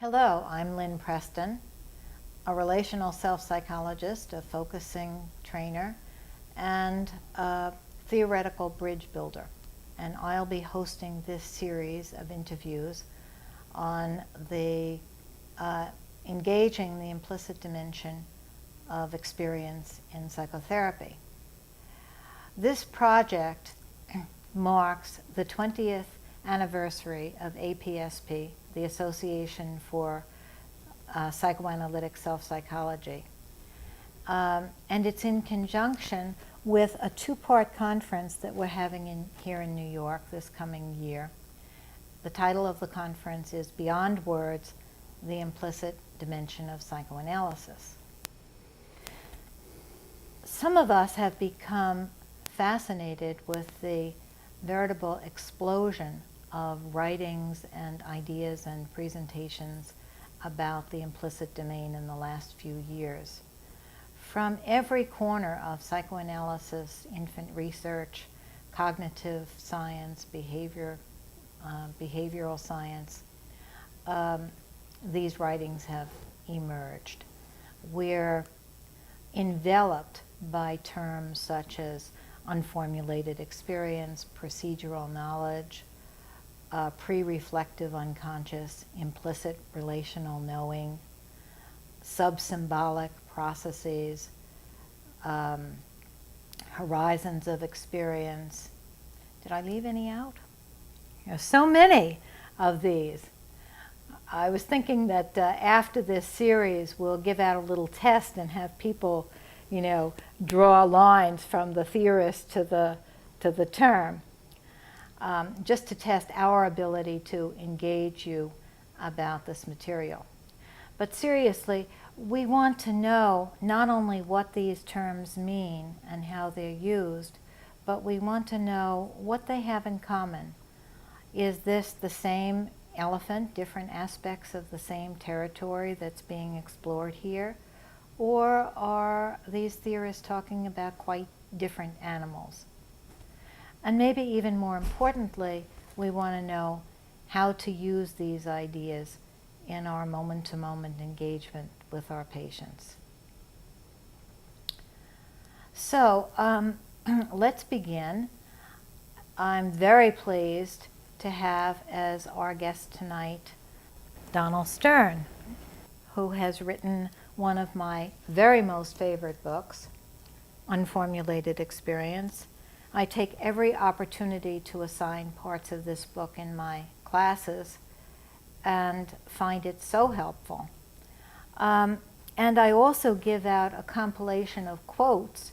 Hello, I'm Lynn Preston, a relational self-psychologist, a focusing trainer, and a theoretical bridge builder. And I'll be hosting this series of interviews on the engaging the implicit dimension of experience in psychotherapy. This project marks the 20th anniversary of APSP, the Association for Psychoanalytic Self-Psychology. And it's in conjunction with a two-part conference that we're having here in New York this coming year. The title of the conference is Beyond Words, the Implicit Dimension of Psychoanalysis. Some of us have become fascinated with the veritable explosion of writings and ideas and presentations about the implicit domain in the last few years. From every corner of psychoanalysis, infant research, cognitive science, behavioral science, these writings have emerged. We're enveloped by terms such as unformulated experience, procedural knowledge, pre-reflective unconscious, implicit relational knowing, sub-symbolic processes, horizons of experience. Did I leave any out? There's so many of these. I was thinking that after this series we'll give out a little test and have people, draw lines from the theorist to the term. Just to test our ability to engage you about this material. But seriously, we want to know not only what these terms mean and how they're used, but we want to know what they have in common. Is this the same elephant, different aspects of the same territory that's being explored here? Or are these theorists talking about quite different animals? And maybe even more importantly, we want to know how to use these ideas in our moment-to-moment engagement with our patients. So let's begin. I'm very pleased to have as our guest tonight Donnel Stern, who has written one of my very most favorite books, Unformulated Experience. I take every opportunity to assign parts of this book in my classes and find it so helpful. And I also give out a compilation of quotes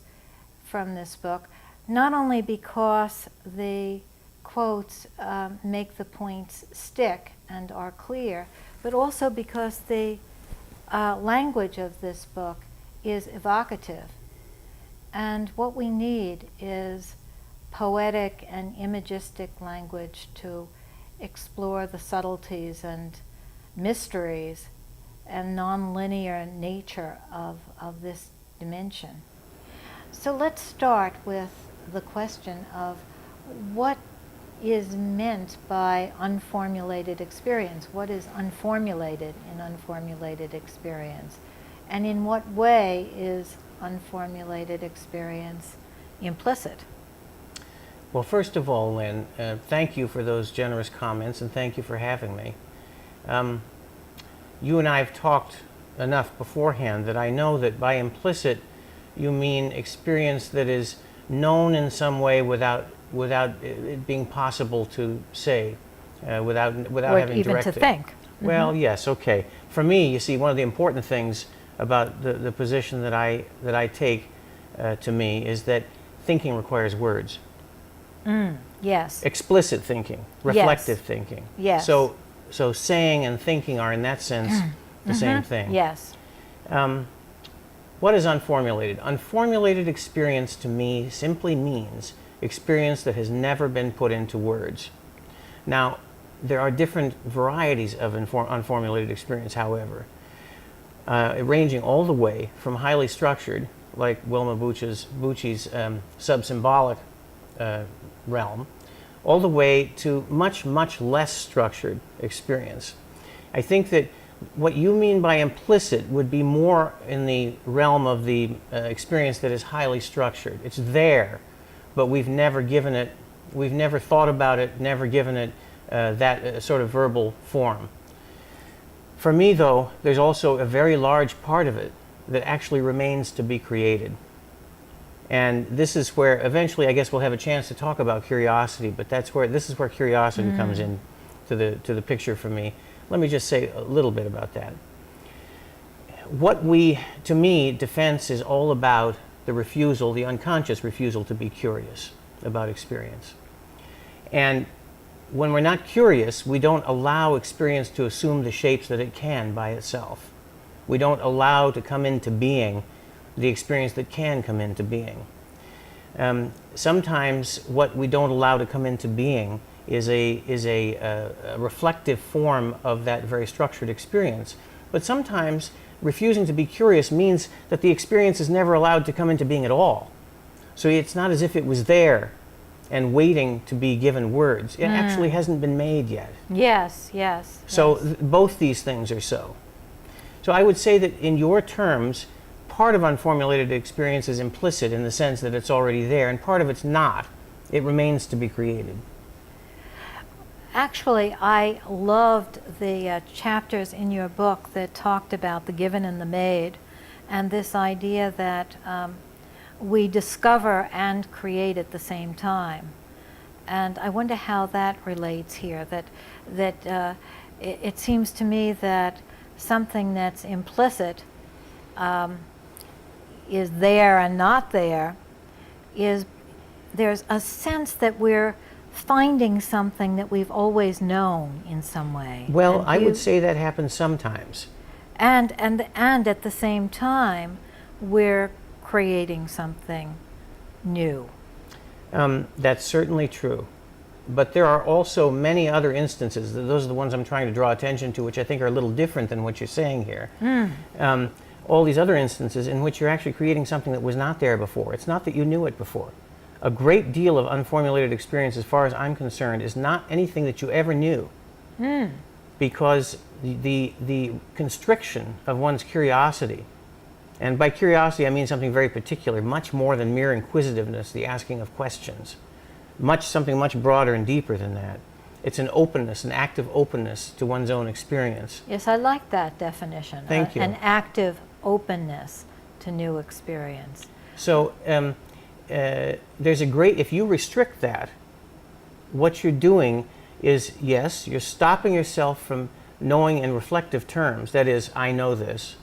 from this book, not only because the quotes make the points stick and are clear, but also because the language of this book is evocative. And what we need is poetic and imagistic language to explore the subtleties and mysteries and nonlinear nature of this dimension. So let's start with the question of what is meant by unformulated experience. What is unformulated in unformulated experience? And in what way is unformulated experience implicit? Well, first of all, Lynn, thank you for those generous comments and thank you for having me. You and I have talked enough beforehand that I know that by implicit you mean experience that is known in some way without it being possible to say, without having even directed. to think. Well, yes, okay. For me, you see, one of the important things about the position that I take to me is that thinking requires words. Yes. Explicit thinking, reflective thinking. Yes. So saying and thinking are in that sense the same thing. Yes. What is unformulated? Unformulated experience to me simply means experience that has never been put into words. Now, there are different varieties of unformulated experience, however, ranging all the way from highly structured, like Wilma Bucci's sub-symbolic realm, all the way to much, much less structured experience. I think that What you mean by implicit would be more in the realm of the experience that is highly structured. It's there, but we've never thought about it, never given it that sort of verbal form. For me, though, there's also a very large part of it that actually remains to be created. And this is where eventually I guess we'll have a chance to talk about curiosity, but this is where curiosity comes in to the picture for me. Let me just say a little bit about that. To me, defense is all about the refusal, the unconscious refusal to be curious about experience. And when we're not curious, we don't allow experience to assume the shapes that it can by itself. We don't allow to come into being the experience that can come into being. Sometimes what we don't allow to come into being is a reflective form of that very structured experience. But sometimes refusing to be curious means that the experience is never allowed to come into being at all. So it's not as if it was there and waiting to be given words. It actually hasn't been made yet. Yes, yes. So yes. Both these things are so. So I would say that in your terms, part of unformulated experience is implicit in the sense that it's already there, and part of it's not. It remains to be created. Actually, I loved the chapters in your book that talked about the given and the made, and this idea that we discover and create at the same time. And I wonder how that relates here, that it seems to me that something that's implicit is there and not there, there's a sense that we're finding something that we've always known in some way. Well, I would say that happens sometimes. And at the same time, we're creating something new. That's certainly true. But there are also many other instances, those are the ones I'm trying to draw attention to, which I think are a little different than what you're saying here. All these other instances in which you're actually creating something that was not there before. It's not that you knew it before. A great deal of unformulated experience, as far as I'm concerned, is not anything that you ever knew. Because the constriction of one's curiosity, and by curiosity I mean something very particular, much more than mere inquisitiveness, the asking of questions. Something much broader and deeper than that. It's an openness, an active openness to one's own experience. Yes, I like that definition. Thank you. An active openness to new experience. So if you restrict that, what you're doing is, yes, you're stopping yourself from knowing in reflective terms, that is, I know this,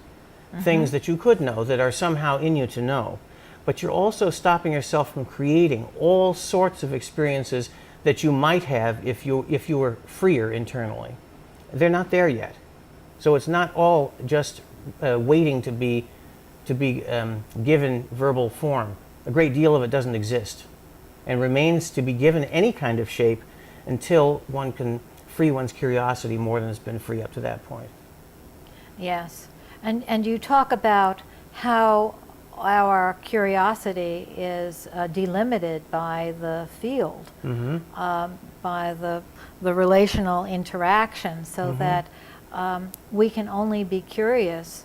things that you could know that are somehow in you to know. But you're also stopping yourself from creating all sorts of experiences that you might have if you were freer internally. They're not there yet. So it's not all just waiting to be given verbal form. A great deal of it doesn't exist and remains to be given any kind of shape until one can free one's curiosity more than it's been free up to that point. Yes. And you talk about how our curiosity is delimited by the field, by the relational interaction, so that we can only be curious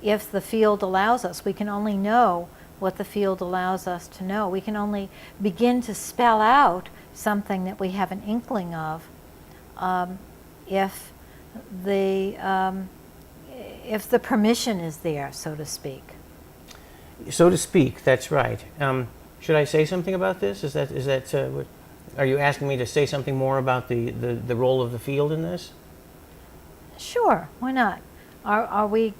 if the field allows us. We can only know what the field allows us to know. We can only begin to spell out something that we have an inkling of if the permission is there, so to speak. So to speak, that's right. Should I say something about this? Are you asking me to say something more about the role of the field in this? Sure, why not? Are we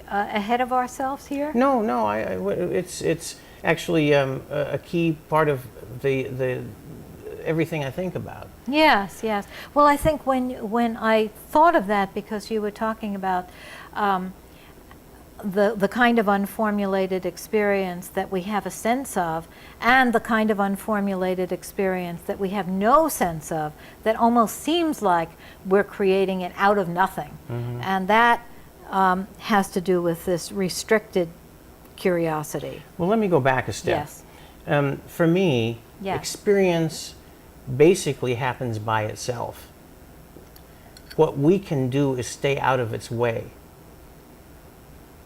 ahead of ourselves here? No. It's actually a key part of the everything I think about. Yes. Well, I think when I thought of that, because you were talking about the kind of unformulated experience that we have a sense of, and the kind of unformulated experience that we have no sense of, that almost seems like we're creating it out of nothing. And that has to do with this restricted curiosity. Well, let me go back a step. Yes. For me, Yes. experience basically happens by itself. What we can do is stay out of its way.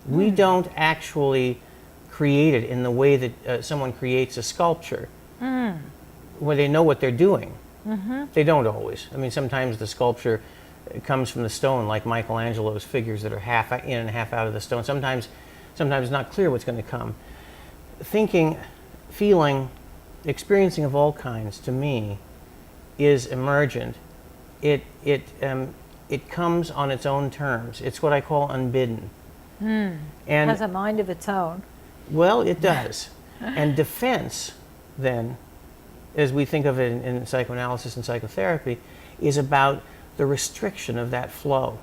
We don't actually create it in the way that someone creates a sculpture, where they know what they're doing. They don't always. I mean, sometimes the sculpture comes from the stone, like Michelangelo's figures that are half in and half out of the stone. Sometimes it's not clear what's going to come. Thinking, feeling, experiencing of all kinds, to me, is emergent. It comes on its own terms. It's what I call unbidden. And has a mind of its own. well, it does. And defense, then, as we think of it in psychoanalysis and psychotherapy, is about the restriction of that flow.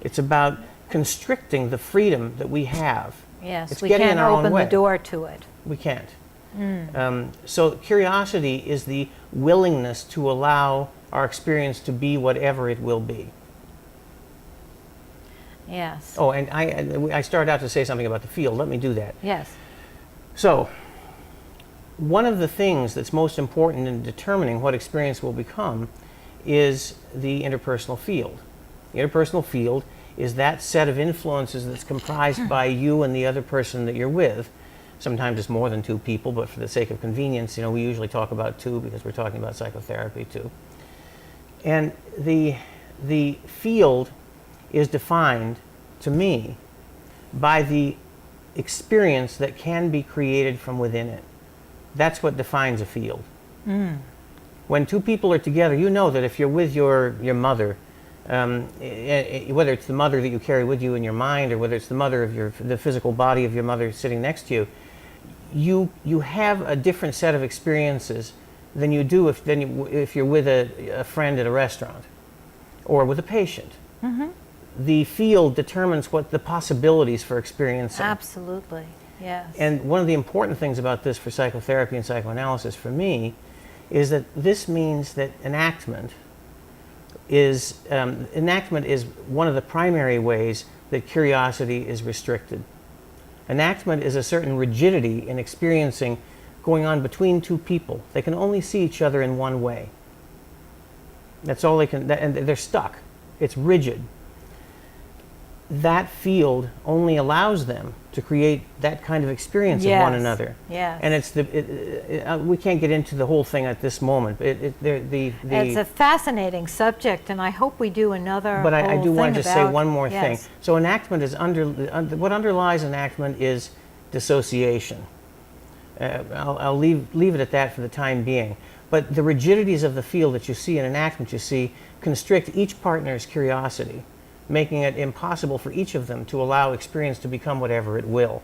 It's about constricting the freedom that we have. Yes, It's we getting in can't our own open way. the door to it. We can't. So curiosity is the willingness to allow our experience to be whatever it will be. Yes. Oh, and I started out to say something about the field. Let me do that. Yes. So, one of the things that's most important in determining what experience will become is the interpersonal field. The interpersonal field is that set of influences that's comprised by you and the other person that you're with. Sometimes it's more than two people, but for the sake of convenience, we usually talk about two because we're talking about psychotherapy too. And the field is defined, to me, by the experience that can be created from within it. That's what defines a field. When two people are together, you know that if you're with your mother, whether it's the mother that you carry with you in your mind, or whether it's the mother of the physical body of your mother sitting next to you, you have a different set of experiences than you do if you're with a friend at a restaurant or with a patient. The field determines what the possibilities for experiencing. Absolutely. Yes. And one of the important things about this for psychotherapy and psychoanalysis for me is that this means that enactment is one of the primary ways that curiosity is restricted. Enactment is a certain rigidity in experiencing going on between two people. They can only see each other in one way. That's all they can, and they're stuck. It's rigid. That field only allows them to create that kind of experience of one another. Yes. And it's we can't get into the whole thing at this moment. It's a fascinating subject, and I hope we do another. But I do want to just say one more yes. thing. So enactment is what underlies enactment is dissociation. I'll leave it at that for the time being. But the rigidities of the field that you see in enactment, constrict each partner's curiosity, making it impossible for each of them to allow experience to become whatever it will.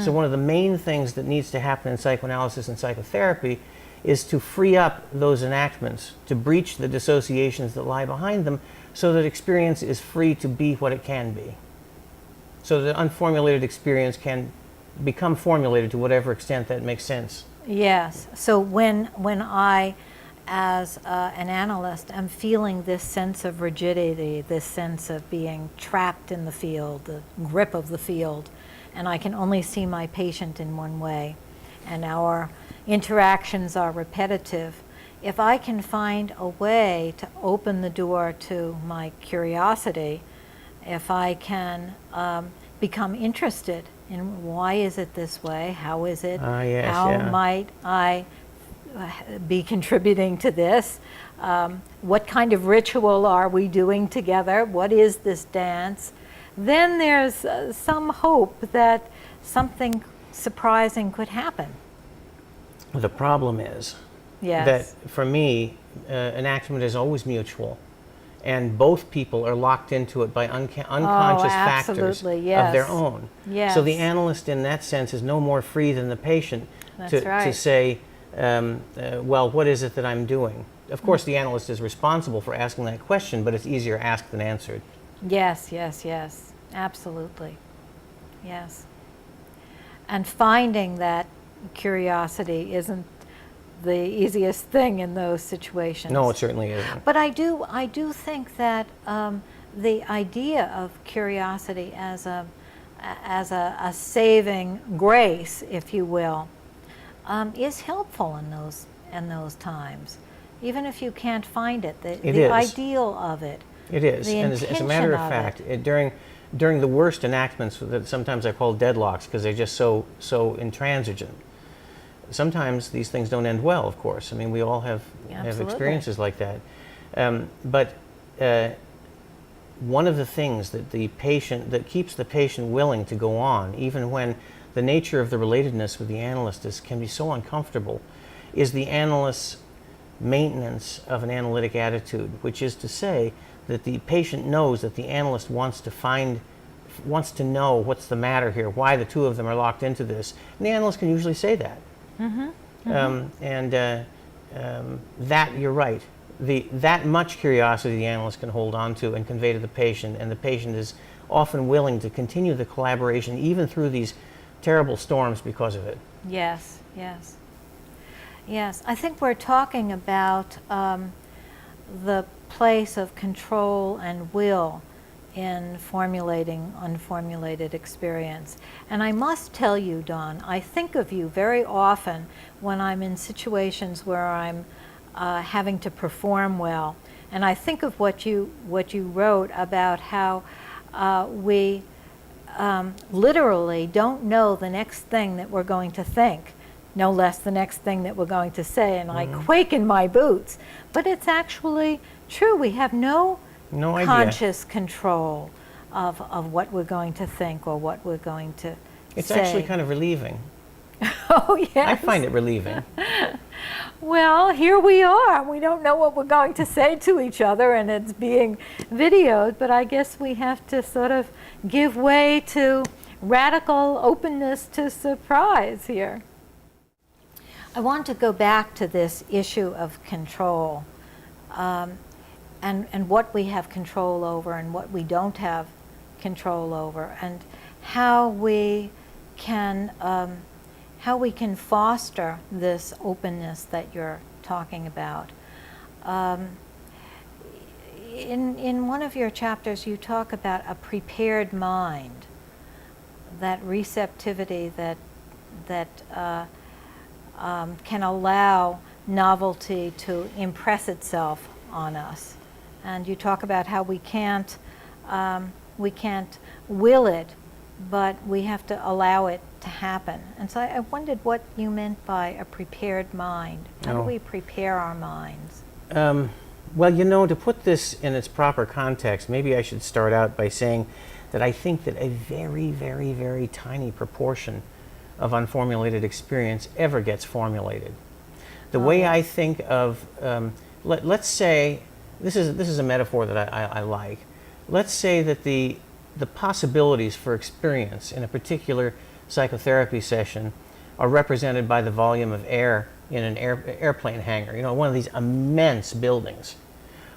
So one of the main things that needs to happen in psychoanalysis and psychotherapy is to free up those enactments, to breach the dissociations that lie behind them, so that experience is free to be what it can be. So that unformulated experience can become formulated to whatever extent that makes sense. Yes. So when I, as an analyst, am feeling this sense of rigidity, this sense of being trapped in the field, the grip of the field, and I can only see my patient in one way, and our interactions are repetitive, if I can find a way to open the door to my curiosity, if I can become interested in why is it this way, how is it, might I be contributing to this, what kind of ritual are we doing together, what is this dance, then there's some hope that something surprising could happen. The problem is that for me, enactment is always mutual, and both people are locked into it by unconscious factors of their own. Yes. So the analyst in that sense is no more free than the patient to say, well, what is it that I'm doing? Of course, the analyst is responsible for asking that question, but it's easier asked than answered. Yes, yes, yes, absolutely. Yes. And finding that curiosity isn't the easiest thing in those situations. No, it certainly isn't. But I do think that the idea of curiosity as a saving grace, if you will, is helpful in those times. Even if you can't find it, the ideal of it It is, the and as a matter of intention fact, during the worst enactments that sometimes I call deadlocks because they're just so intransigent. Sometimes these things don't end well, of course. I mean, we all have experiences like that. But one of the things that keeps the patient willing to go on, even when the nature of the relatedness with the analyst can be so uncomfortable, is the analyst's maintenance of an analytic attitude, which is to say that the patient knows that the analyst wants to know what's the matter here, why the two of them are locked into this. And the analyst can usually say that. That, you're right. That much curiosity the analyst can hold on to and convey to the patient, and the patient is often willing to continue the collaboration even through these terrible storms because of it. Yes, yes. Yes, I think we're talking about the place of control and will in formulating unformulated experience. And I must tell you, Don, I think of you very often when I'm in situations where I'm having to perform well. And I think of what you wrote about how we literally don't know the next thing that we're going to think, no less the next thing that we're going to say, and I quake in my boots. But it's actually true. We have no idea. Conscious control of what we're going to think or what we're going to It's say. actually kind of relieving. Oh, yes. I find it relieving. Well, here we are. We don't know what we're going to say to each other, and it's being videoed, but I guess we have to sort of give way to radical openness to surprise here. I want to go back to this issue of control, and what we have control over and what we don't have control over, and how we can foster this openness that you're talking about. In one of your chapters, you talk about a prepared mind, that receptivity that can allow novelty to impress itself on us. And you talk about how we can't will it, but we have to allow it to happen. And so I wondered what you meant by a prepared mind. How do we prepare our minds? Well, you know, to put this in its proper context, maybe I should start out by saying that I think that a very, very, very tiny proportion of unformulated experience ever gets formulated. The way I think of, let's say, this is a metaphor that I like. Let's say that the possibilities for experience in a particular psychotherapy session are represented by the volume of air in an airplane hangar, you know, one of these immense buildings.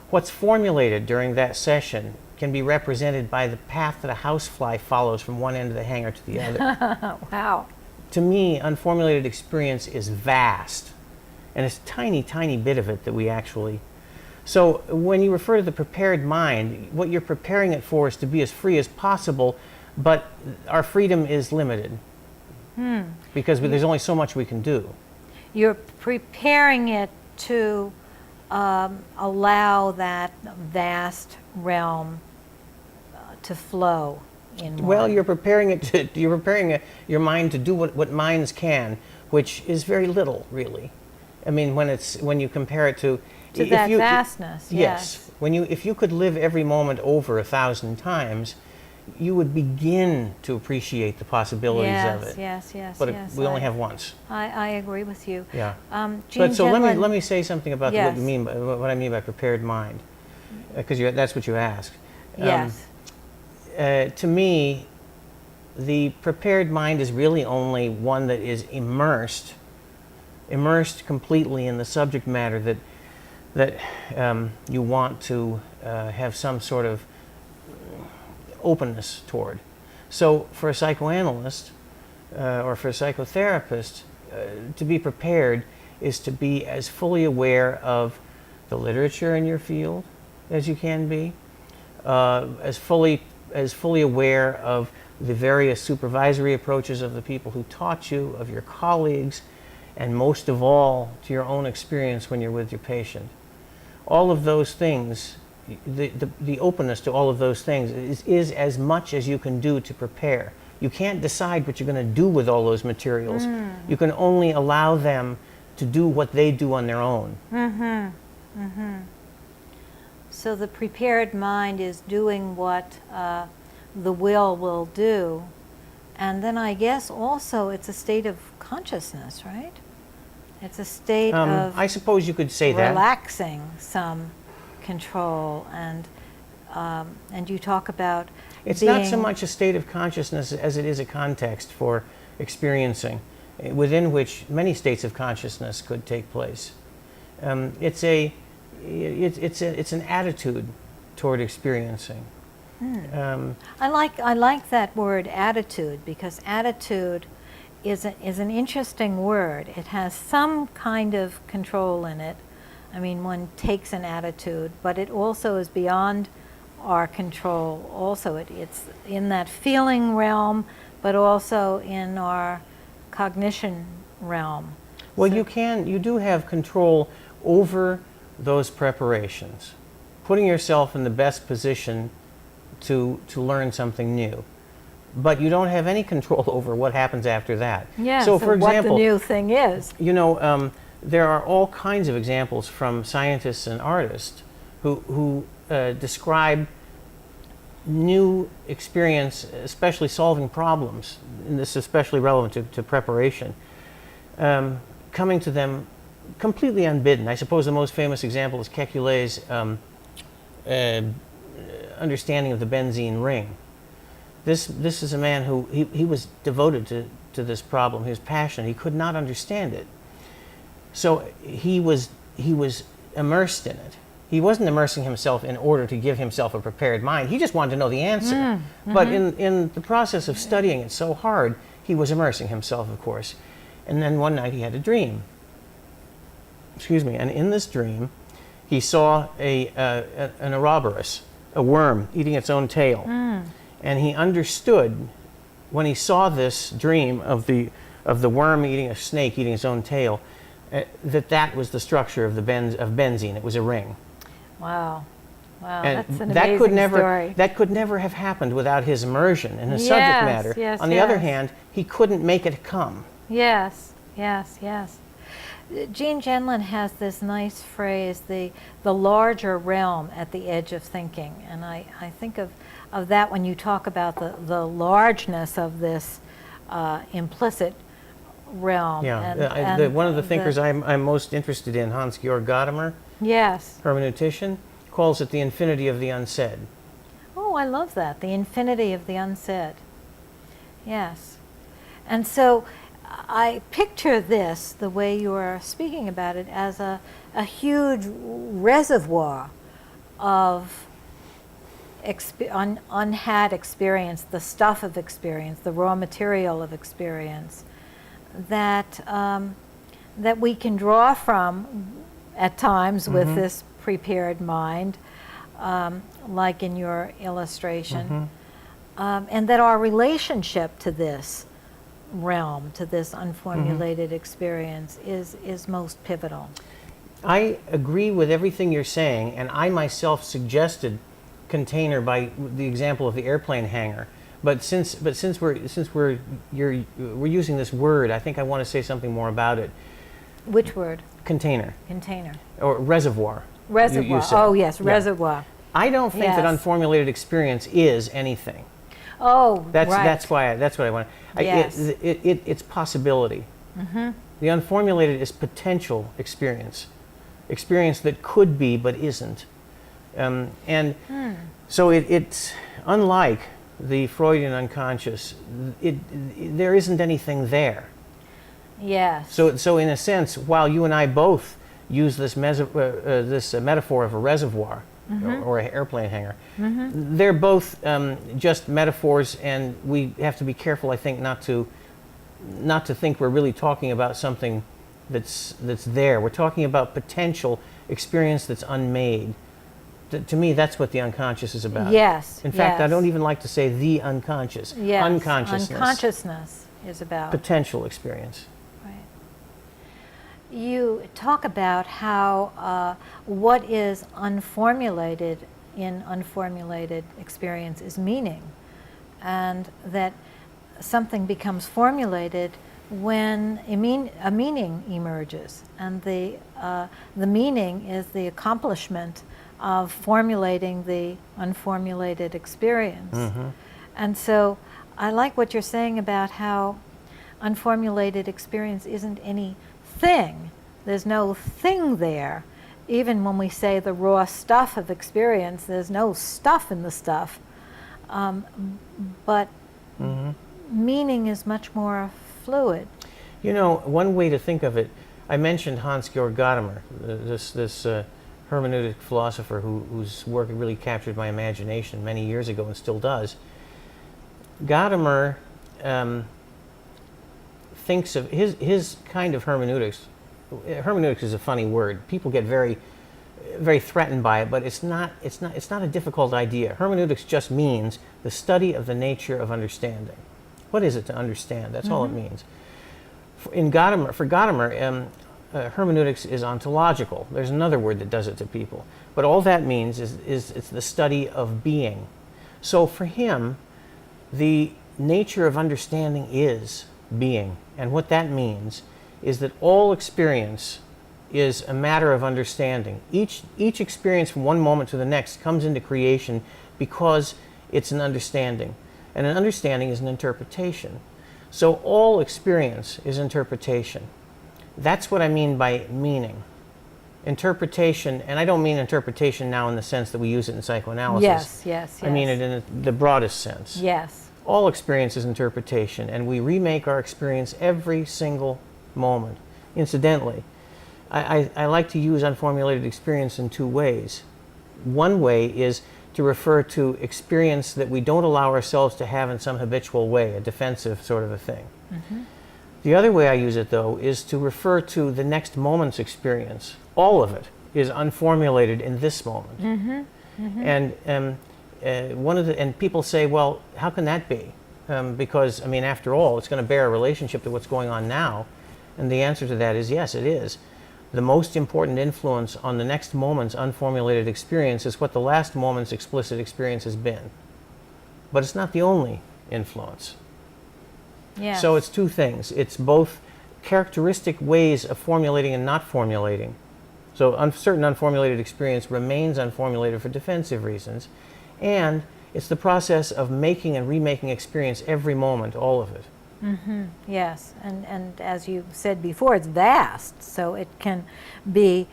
What's formulated during that session can be represented by the path that a housefly follows from one end of the hangar to the other. Wow. To me, unformulated experience is vast, and it's a tiny, tiny bit of it that we actually... So when you refer to the prepared mind, what you're preparing it for is to be as free as possible, but our freedom is limited because there's only so much we can do. You're preparing it to allow that vast realm to flow in one. Well, you're preparing your mind to do what minds can, which is very little, really. I mean, when you compare it to that vastness. Yes. If you could live every moment over 1,000 times, you would begin to appreciate the possibilities of it. Yes. But we only have once. I agree with you. Yeah. Jean so Genlin, let me say something about what I mean by prepared mind, because that's what you asked. Yes. To me, the prepared mind is really only one that is immersed completely in the subject matter that you want to have some sort of openness toward. So for a psychoanalyst or for a psychotherapist, to be prepared is to be as fully aware of the literature in your field as you can be, as fully aware of the various supervisory approaches of the people who taught you, of your colleagues, and most of all, to your own experience when you're with your patient. All of those things the openness to all of those things is as much as you can do to prepare. You can't decide what you're going to do with all those materials. You can only allow them to do what they do on their own. So the prepared mind is doing what the will do. And then I guess also it's a state of consciousness, right? It's a state of I suppose you could say that. relaxing some control, and you talk about It's not so much a state of consciousness as it is a context for experiencing, within which many states of consciousness could take place. It's an attitude toward experiencing. I like that word attitude, because attitude is an interesting word. It has some kind of control in it. I mean, one takes an attitude, but it also is beyond our control. Also, it's in that feeling realm, but also in our cognition realm. Well, you do have control over those preparations, putting yourself in the best position to learn something new. But you don't have any control over what happens after that. Yeah, so for example, what the new thing is. You know, there are all kinds of examples from scientists and artists who describe new experience, especially solving problems, and this is especially relevant to preparation, coming to them completely unbidden. I suppose the most famous example is Kekulé's understanding of the benzene ring. This is a man who he was devoted to this problem. He was passionate. He could not understand it. So he was immersed in it. He wasn't immersing himself in order to give himself a prepared mind. He just wanted to know the answer. But in the process of studying it so hard, he was immersing himself, of course. And then one night he had a dream. Excuse me. And in this dream, he saw an Ouroboros, a worm eating its own tail. And he understood, when he saw this dream of the worm eating a snake eating its own tail, that was the structure of benzene. It was a ring. Wow. Wow, And that's an amazing story. that could never have happened without his immersion in the subject matter. Yes, On the other hand, he couldn't make it come. Yes, yes, yes. Jean Genlin has this nice phrase, the larger realm at the edge of thinking. And I think of that when you talk about the largeness of this implicit realm. Yeah, one of the thinkers I'm most interested in, Hans-Georg Gadamer, yes, hermeneutician, calls it the infinity of the unsaid. Oh, I love that, the infinity of the unsaid. Yes. And so I picture this, the way you are speaking about it, as a huge reservoir of unhad experience, the stuff of experience, the raw material of experience that we can draw from at times with this prepared mind, like in your illustration, and that our relationship to this realm, to this unformulated experience, is most pivotal. I agree with everything you're saying, and I myself suggested container by the example of the airplane hangar. But since we're using this word, I think I want to say something more about it. Which word? Container. Container. Or reservoir. Reservoir. You said. Oh yes, Yeah. reservoir. I don't think that unformulated experience is anything. Oh, right. That's what I want. Yes. It's possibility. The unformulated is potential experience that could be but isn't. So it's unlike the Freudian unconscious. There isn't anything there. Yes. So in a sense, while you and I both use this metaphor of a reservoir or an airplane hangar, they're both just metaphors, and we have to be careful, I think, not to think we're really talking about something that's there. We're talking about potential experience that's unmade. To me, that's what the unconscious is about. Yes. In fact, yes. I don't even like to say the unconscious. Yes. Unconsciousness. Unconsciousness is about potential experience. Right. You talk about how what is unformulated in unformulated experience is meaning, and that something becomes formulated when a meaning emerges, and the meaning is the accomplishment of formulating the unformulated experience. Mm-hmm. And so I like what you're saying about how unformulated experience isn't any thing. There's no thing there. Even when we say the raw stuff of experience, there's no stuff in the stuff. But Mm-hmm. meaning is much more fluid. You know, one way to think of it, I mentioned Hans-Georg Gadamer, this hermeneutic philosopher whose work really captured my imagination many years ago and still does. Gadamer thinks of his kind of hermeneutics. Hermeneutics is a funny word. People get very threatened by it, but it's not a difficult idea. Hermeneutics just means the study of the nature of understanding. What is it to understand? That's all it means. For Gadamer, hermeneutics is ontological. There's another word that does it to people. But all that means is it's the study of being. So for him, the nature of understanding is being. And what that means is that all experience is a matter of understanding. Each experience from one moment to the next comes into creation because it's an understanding. And an understanding is an interpretation. So all experience is interpretation. That's what I mean by meaning. Interpretation, and I don't mean interpretation now in the sense that we use it in psychoanalysis. Yes. I mean it in the broadest sense. Yes. All experience is interpretation, and we remake our experience every single moment. Incidentally, I like to use unformulated experience in two ways. One way is to refer to experience that we don't allow ourselves to have in some habitual way, a defensive sort of a thing. Mm-hmm. The other way I use it, though, is to refer to the next moment's experience. All of it is unformulated in this moment. Mm-hmm. Mm-hmm. And people say, well, how can that be? Because, I mean, after all, it's going to bear a relationship to what's going on now. And the answer to that is yes, it is. The most important influence on the next moment's unformulated experience is what the last moment's explicit experience has been. But it's not the only influence. Yes. So it's two things. It's both characteristic ways of formulating and not formulating. So certain unformulated experience remains unformulated for defensive reasons. And it's the process of making and remaking experience every moment, all of it. Mm-hmm. Yes, and as you said before, it's vast, so it can be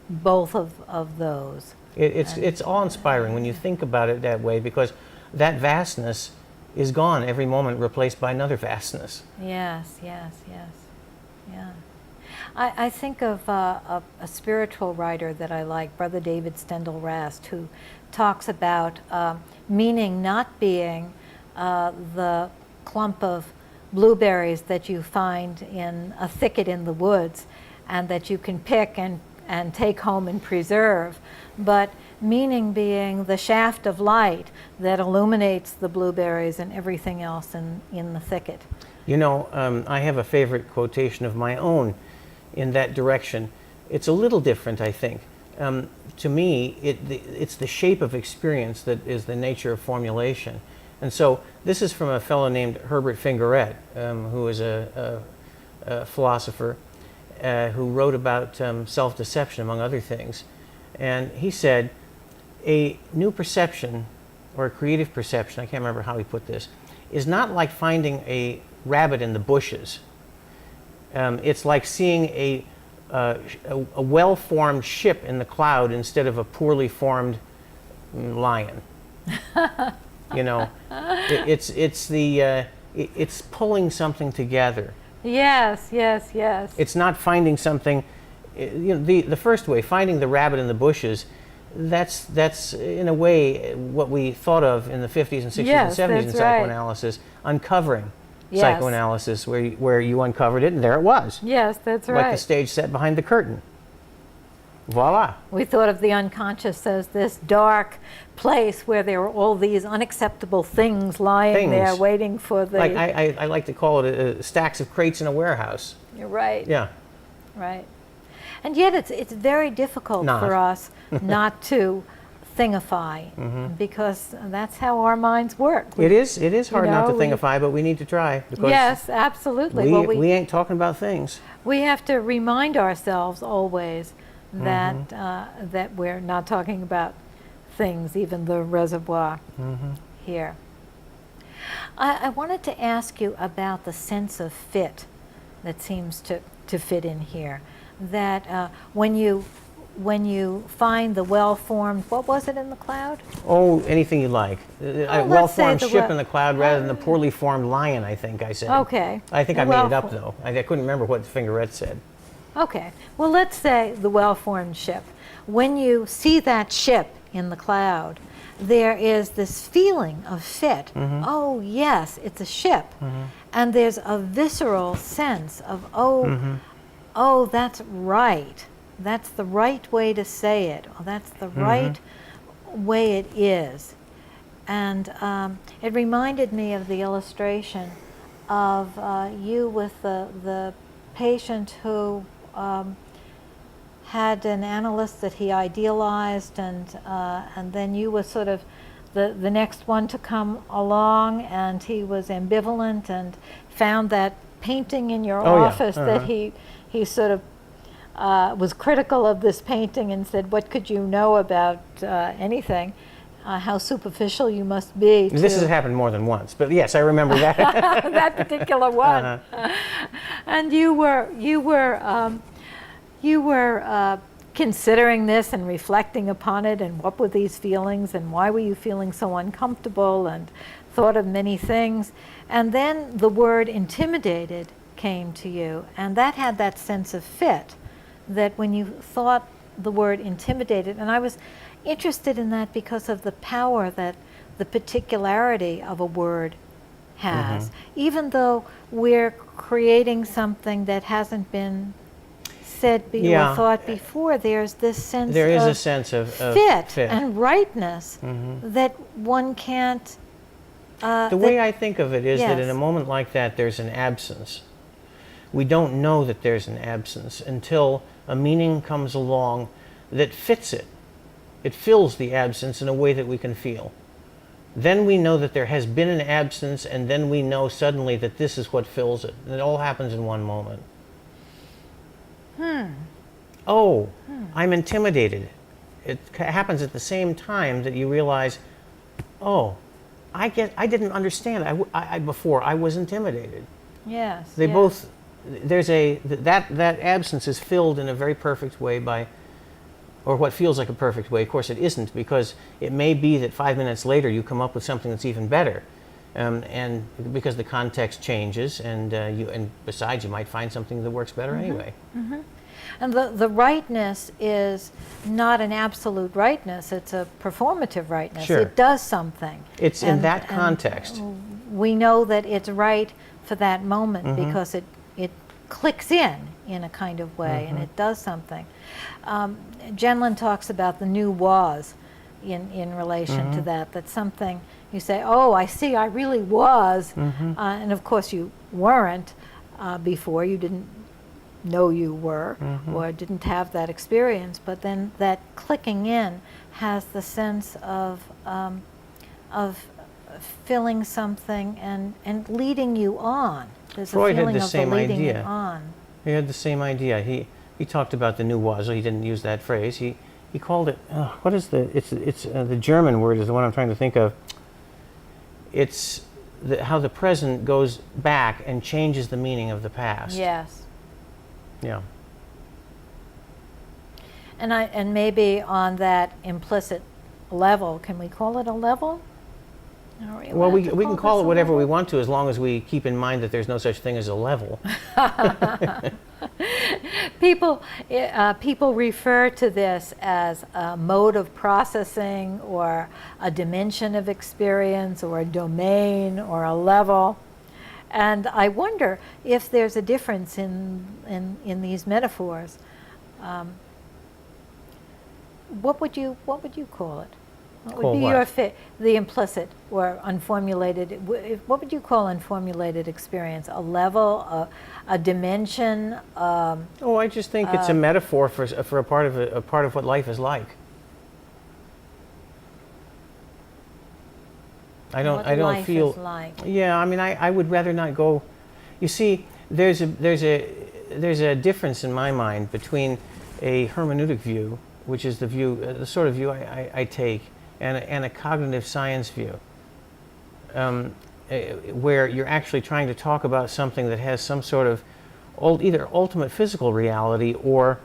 both of those. It's awe-inspiring when you think about it that way, because that vastness is gone every moment, replaced by another vastness. Yes. Yeah. I think of a spiritual writer that I like, Brother David Stendhal Rast, who talks about meaning not being the clump of blueberries that you find in a thicket in the woods and that you can pick and take home and preserve, but meaning being the shaft of light that illuminates the blueberries and everything else in the thicket. You know, I have a favorite quotation of my own in that direction. It's a little different, I think. To me, it's the shape of experience that is the nature of formulation. And so this is from a fellow named Herbert Fingaret, who is a philosopher who wrote about self-deception, among other things. And he said, a new perception, or a creative perception, I can't remember how he put this, is not like finding a rabbit in the bushes. It's like seeing a well-formed ship in the cloud instead of a poorly formed lion. You know, it's pulling something together. Yes. It's not finding something. You know, the first way, finding the rabbit in the bushes, that's in a way what we thought of in the 50s and 60s and 70s in psychoanalysis, uncovering psychoanalysis, where you uncovered it and there it was. Yes, that's right. Like the stage set behind the curtain. Voila. We thought of the unconscious as this dark place where there were all these unacceptable things lying there waiting for the... Like I like to call it stacks of crates in a warehouse. You're right. Yeah. Right. And yet it's very difficult for us not to thingify, because that's how our minds work. It is hard not to know, thingify, but we need to try. Because yes, absolutely. Well, we ain't talking about things. we have to remind ourselves always that that we're not talking about things, even the reservoir here. I wanted to ask you about the sense of fit that seems to fit in here. That when you find the well-formed, what was it in the cloud? Oh, anything you like. A let's well-formed say the ship in the cloud rather than the poorly formed lion, I think I said. Okay. I think I made it up, though. I couldn't remember what Fingerette said. Okay. Well, let's say the well-formed ship. When you see that ship in the cloud, there is this feeling of fit. Oh, yes, it's a ship. And there's a visceral sense of, oh, that's right. That's the right way to say it. Oh, that's the right way it is. And it reminded me of the illustration of you with the patient who had an analyst that he idealized, and then you were sort of the next one to come along, and he was ambivalent and found that painting in your office that he sort of was critical of this painting and said, what could you know about anything? How superficial you must be. This has happened more than once, but yes, I remember that. That particular one. And you were considering this and reflecting upon it, and what were these feelings, and why were you feeling so uncomfortable, and thought of many things. And then the word intimidated came to you, and that had that sense of fit, that when you thought the word intimidated, and I was interested in that because of the power that the particularity of a word has. Even though we're creating something that hasn't been said or thought before, there's this sense there is of a sense of fit and rightness that one can't. The way I think of it is that in a moment like that, there's an absence. We don't know that there's an absence until a meaning comes along that fits it. It fills the absence in a way that we can feel. Then we know that there has been an absence, and then we know suddenly that this is what fills it. And it all happens in one moment. Oh, I'm intimidated. It happens at the same time that you realize, oh, I didn't understand. Before I was intimidated. Yes. They both. There's that absence is filled in a very perfect way by, or what feels like a perfect way. Of course, it isn't, because it may be that 5 minutes later you come up with something that's even better, and because the context changes, and besides, you might find something that works better anyway. And the rightness is not an absolute rightness, it's a performative rightness. Sure. It does something. It's in that context. We know that it's right for that moment because it clicks in a kind of way, and it does something. Jenlin talks about the new was in relation to that something you say, oh, I see, I really was, and of course you weren't before, you didn't know you were, or didn't have that experience, but then that clicking in has the sense of filling something and leading you on. There's Freud a feeling had the of same leading idea. it on. He had the same idea. He talked about the new was. He didn't use that phrase. He called it. What is it's the German word is the one I'm trying to think of. It's how the present goes back and changes the meaning of the past. Yes. Yeah. And maybe on that implicit level, can we call it a level? Well, we can call it whatever we want to, as long as we keep in mind that there's no such thing as a level. People refer to this as a mode of processing, or a dimension of experience, or a domain, or a level. And I wonder if there's a difference in these metaphors. What would you call it? What would be your the implicit or unformulated? What would you call unformulated experience? A level, a dimension? Oh, I just think it's a metaphor for a part of what life is like. I don't life feel. is like. Yeah, I mean, I would rather not go. You see, there's a difference in my mind between a hermeneutic view, which is the sort of view I take, and a cognitive science view, where you're actually trying to talk about something that has some sort of either ultimate physical reality or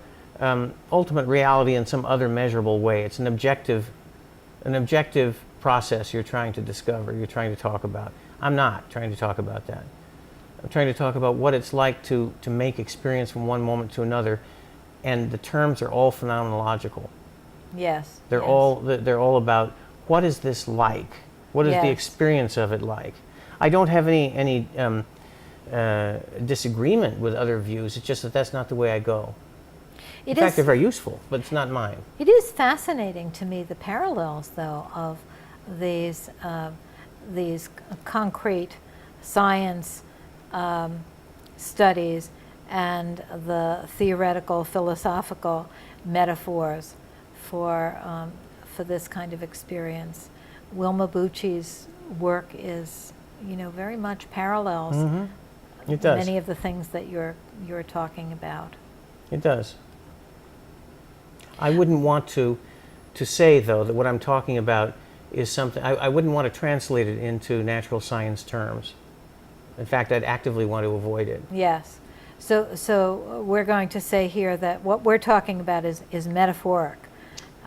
ultimate reality in some other measurable way. It's an objective process you're trying to discover, you're trying to talk about. I'm not trying to talk about that. I'm trying to talk about what it's like to make experience from one moment to another, and the terms are all phenomenological. Yes. They're all about what is this like? What is the experience of it like? I don't have any disagreement with other views. It's just that that's not the way I go. In fact, they're very useful, but it's not mine. It is fascinating to me, the parallels, though, of these concrete science studies and the theoretical, philosophical metaphors for this kind of experience. Wilma Bucci's work is, very much parallels It does. many of the things that you're talking about. It does. I wouldn't want to say, though, that what I'm talking about is something, I wouldn't want to translate it into natural science terms. In fact, I'd actively want to avoid it. Yes. So we're going to say here that what we're talking about is metaphoric.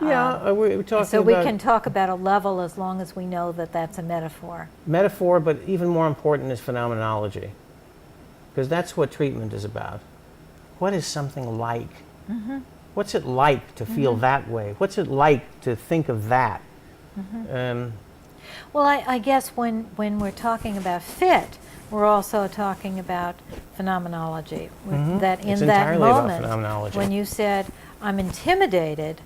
Yeah, we're talking so we about can talk about a level as long as we know that that's a metaphor. metaphor, but even more important is phenomenology, because that's what treatment is about. What is something like? What's it like to feel that way? What's it like to think of that? Well, I guess when we're talking about fit, we're also talking about phenomenology. That in It's that entirely about moment, phenomenology. when you said, I'm intimidated,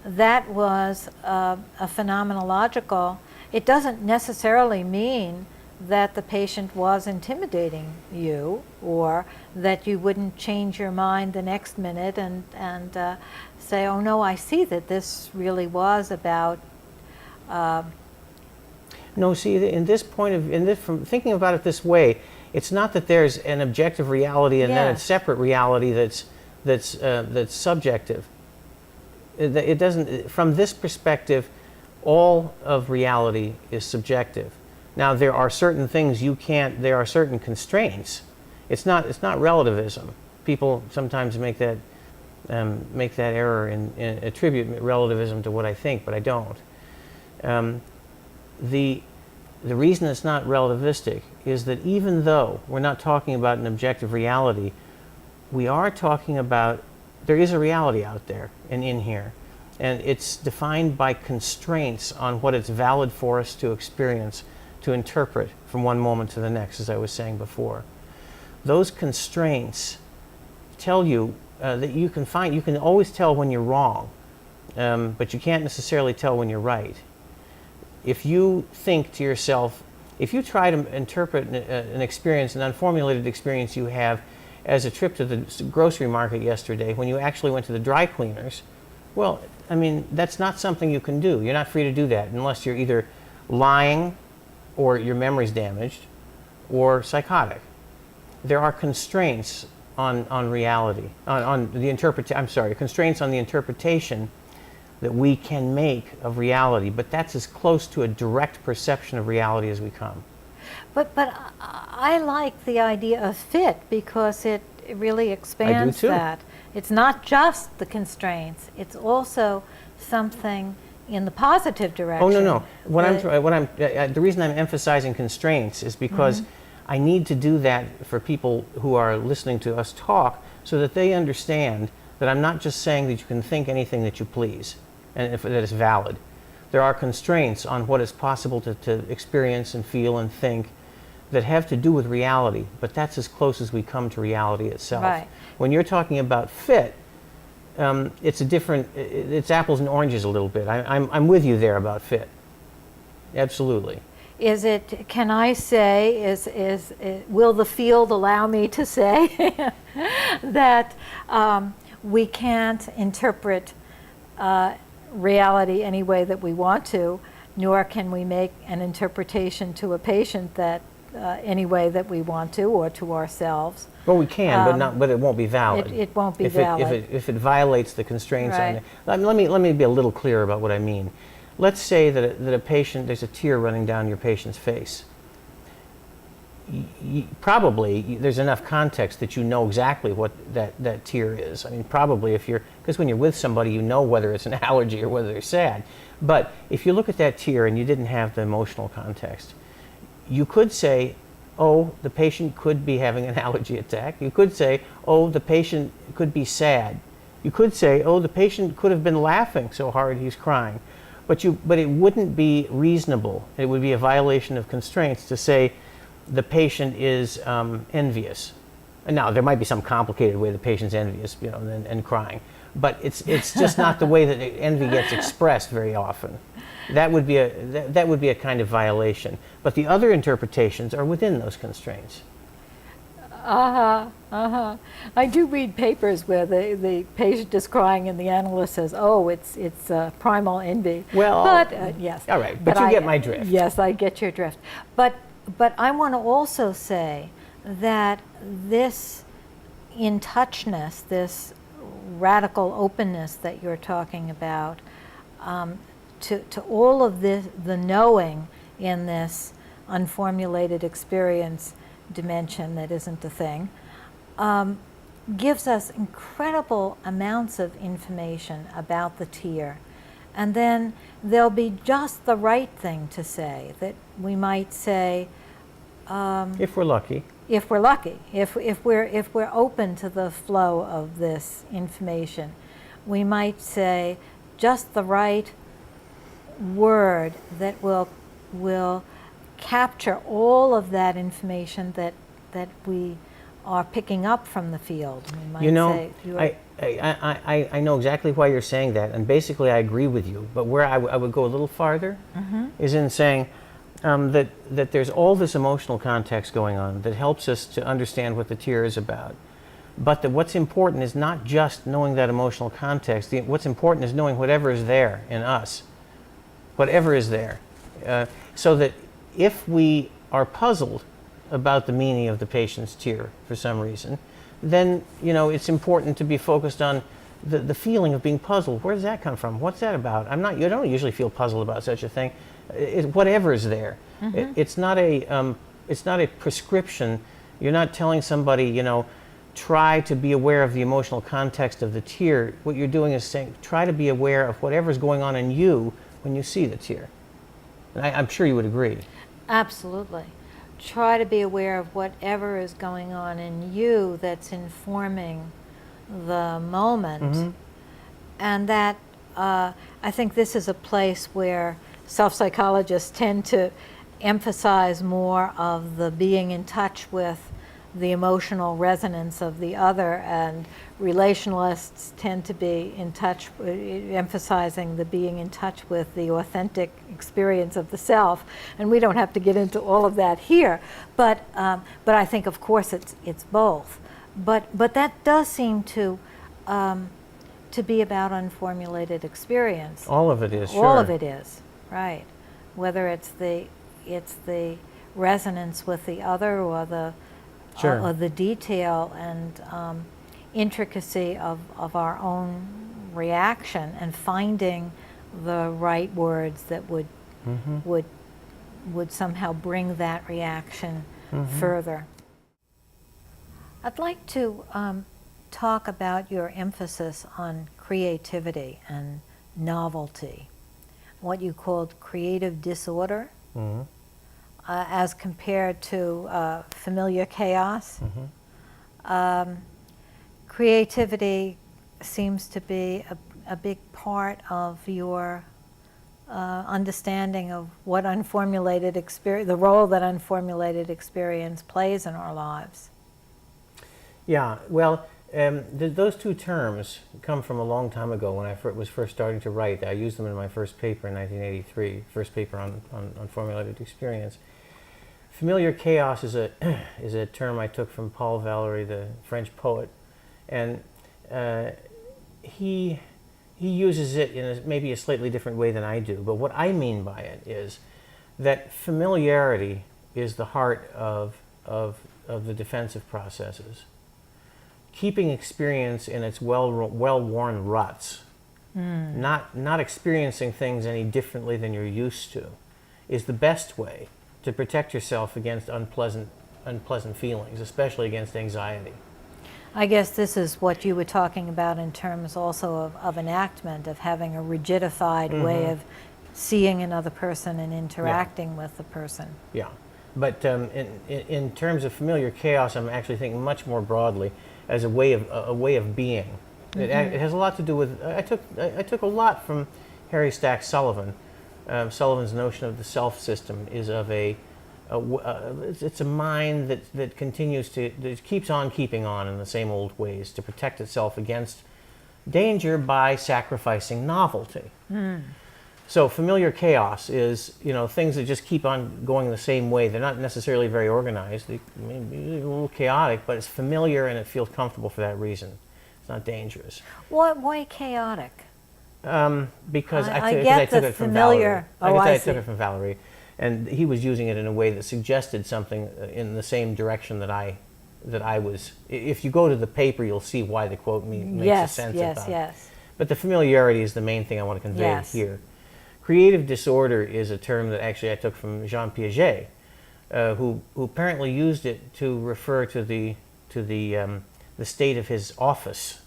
that was a phenomenological. It doesn't necessarily mean that the patient was intimidating you, or that you wouldn't change your mind the next minute and say, oh no, I see that this really was about. No, see, from thinking about it this way, it's not that there's an objective reality and then a separate reality that's subjective. It doesn't. From this perspective, all of reality is subjective. Now, there are certain things you can't. There are certain constraints. It's not relativism. People sometimes make that error and attribute relativism to what I think, but I don't. The reason it's not relativistic is that even though we're not talking about an objective reality, we are talking about, there is a reality out there and in here, and it's defined by constraints on what it's valid for us to experience, to interpret from one moment to the next, as I was saying before. Those constraints tell you that you can always tell when you're wrong, but you can't necessarily tell when you're right. If you think to yourself, if you try to interpret an experience, an unformulated experience you have as a trip to the grocery market yesterday when you actually went to the dry cleaners, well, I mean, that's not something you can do. You're not free to do that unless you're either lying or your memory's damaged or psychotic. There are constraints on reality, constraints on the interpretation that we can make of reality, but that's as close to a direct perception of reality as we come. But I like the idea of fit because it really expands that. It's not just the constraints; it's also something in the positive direction. Oh no! The reason I'm emphasizing constraints is because I need to do that for people who are listening to us talk, so that they understand that I'm not just saying that you can think anything that you please, and that it's valid. There are constraints on what is possible to experience and feel and think that have to do with reality, but that's as close as we come to reality itself. Right. When you're talking about fit, it's apples and oranges a little bit. I'm with you there about fit. Absolutely. Can I say, will the field allow me to say that we can't interpret reality any way that we want to, nor can we make an interpretation to a patient that any way that we want to, or to ourselves. Well, we can, but it won't be valid. It won't be if valid. If it violates the constraints on Right. it. Let me be a little clearer about what I mean. Let's say that a patient, there's a tear running down your patient's face. Probably there's enough context that you know exactly what that tear is. I mean, probably because when you're with somebody, you know whether it's an allergy or whether they're sad. But if you look at that tear and you didn't have the emotional context, you could say, oh, the patient could be having an allergy attack. You could say, oh, the patient could be sad. You could say, oh, the patient could have been laughing so hard he's crying. But it wouldn't be reasonable. It would be a violation of constraints to say the patient is envious. And now, there might be some complicated way the patient's envious, and crying. But it's just not the way that envy gets expressed very often. That would be a kind of violation. But the other interpretations are within those constraints. I do read papers where the patient is crying and the analyst says, "Oh, it's primal envy." Well, but yes. All right, but you get my drift. Yes, I get your drift. But I want to also say that this in-touchness, this radical openness that you're talking about, to all of the knowing in this unformulated experience dimension that isn't a thing, gives us incredible amounts of information about the tear. And then there'll be just the right thing to say, that we might say, if we're lucky. If we're lucky, if we're open to the flow of this information, we might say just the right word that will capture all of that information that we are picking up from the field. We might say, I know exactly why you're saying that, and basically I agree with you. But where I would go a little farther is in saying that there's all this emotional context going on that helps us to understand what the tear is about. But that what's important is not just knowing that emotional context. What's important is knowing whatever is there in us, whatever is there. So that if we are puzzled about the meaning of the patient's tear for some reason, then it's important to be focused on the feeling of being puzzled. Where does that come from? What's that about? You don't usually feel puzzled about such a thing. Whatever is there. It's not a prescription. You're not telling somebody, try to be aware of the emotional context of the tear. What you're doing is saying, try to be aware of whatever's going on in you when you see the tear. And I'm sure you would agree. absolutely. Try to be aware of whatever is going on in you that's informing the moment. And that, I think this is a place where self-psychologists tend to emphasize more of the being in touch with the emotional resonance of the other, and relationalists tend to be in touch, emphasizing the being in touch with the authentic experience of the self. And we don't have to get into all of that here, but I think, of course, it's both. But that does seem to be about unformulated experience. All of it is, sure. All of it is, right. Whether it's the resonance with the other, or the Sure. or the detail and intricacy of our own reaction, and finding the right words that would somehow bring that reaction further. I'd like to talk about your emphasis on creativity and novelty, what you called creative disorder. As compared to familiar chaos. Creativity seems to be a big part of your understanding of what unformulated experience, the role that unformulated experience plays in our lives. Yeah, well, those two terms come from a long time ago when I was first starting to write. I used them in my first paper in 1983, first paper on formulated experience. Familiar chaos is a term I took from Paul Valéry, the French poet, and he he uses it in maybe a slightly different way than I do, but what I mean by it is that familiarity is the heart of the defensive processes. Keeping experience in its well-worn ruts, not experiencing things any differently than you're used to, is the best way to protect yourself against unpleasant feelings, especially against anxiety. I guess this is what you were talking about in terms also of enactment, of having a rigidified way of seeing another person and interacting with the person. Yeah, but in terms of familiar chaos, I'm actually thinking much more broadly as a way of being. It has a lot to do with. I took a lot from Harry Stack Sullivan. Sullivan's notion of the self system is of it's a mind that keeps on keeping on in the same old ways to protect itself against danger by sacrificing novelty. So familiar chaos is, things that just keep on going the same way. They're not necessarily very organized. They may be a little chaotic, but it's familiar and it feels comfortable for that reason. It's not dangerous. Why chaotic? Because I I get took the it from familiar. Valerie. I took it from Valerie, and he was using it in a way that suggested something in the same direction that I was. If you go to the paper, you'll see why the quote makes sense about it. Yes. But the familiarity is the main thing I want to convey here. Creative disorder is a term that actually I took from Jean Piaget, who apparently used it to refer to the state of his office.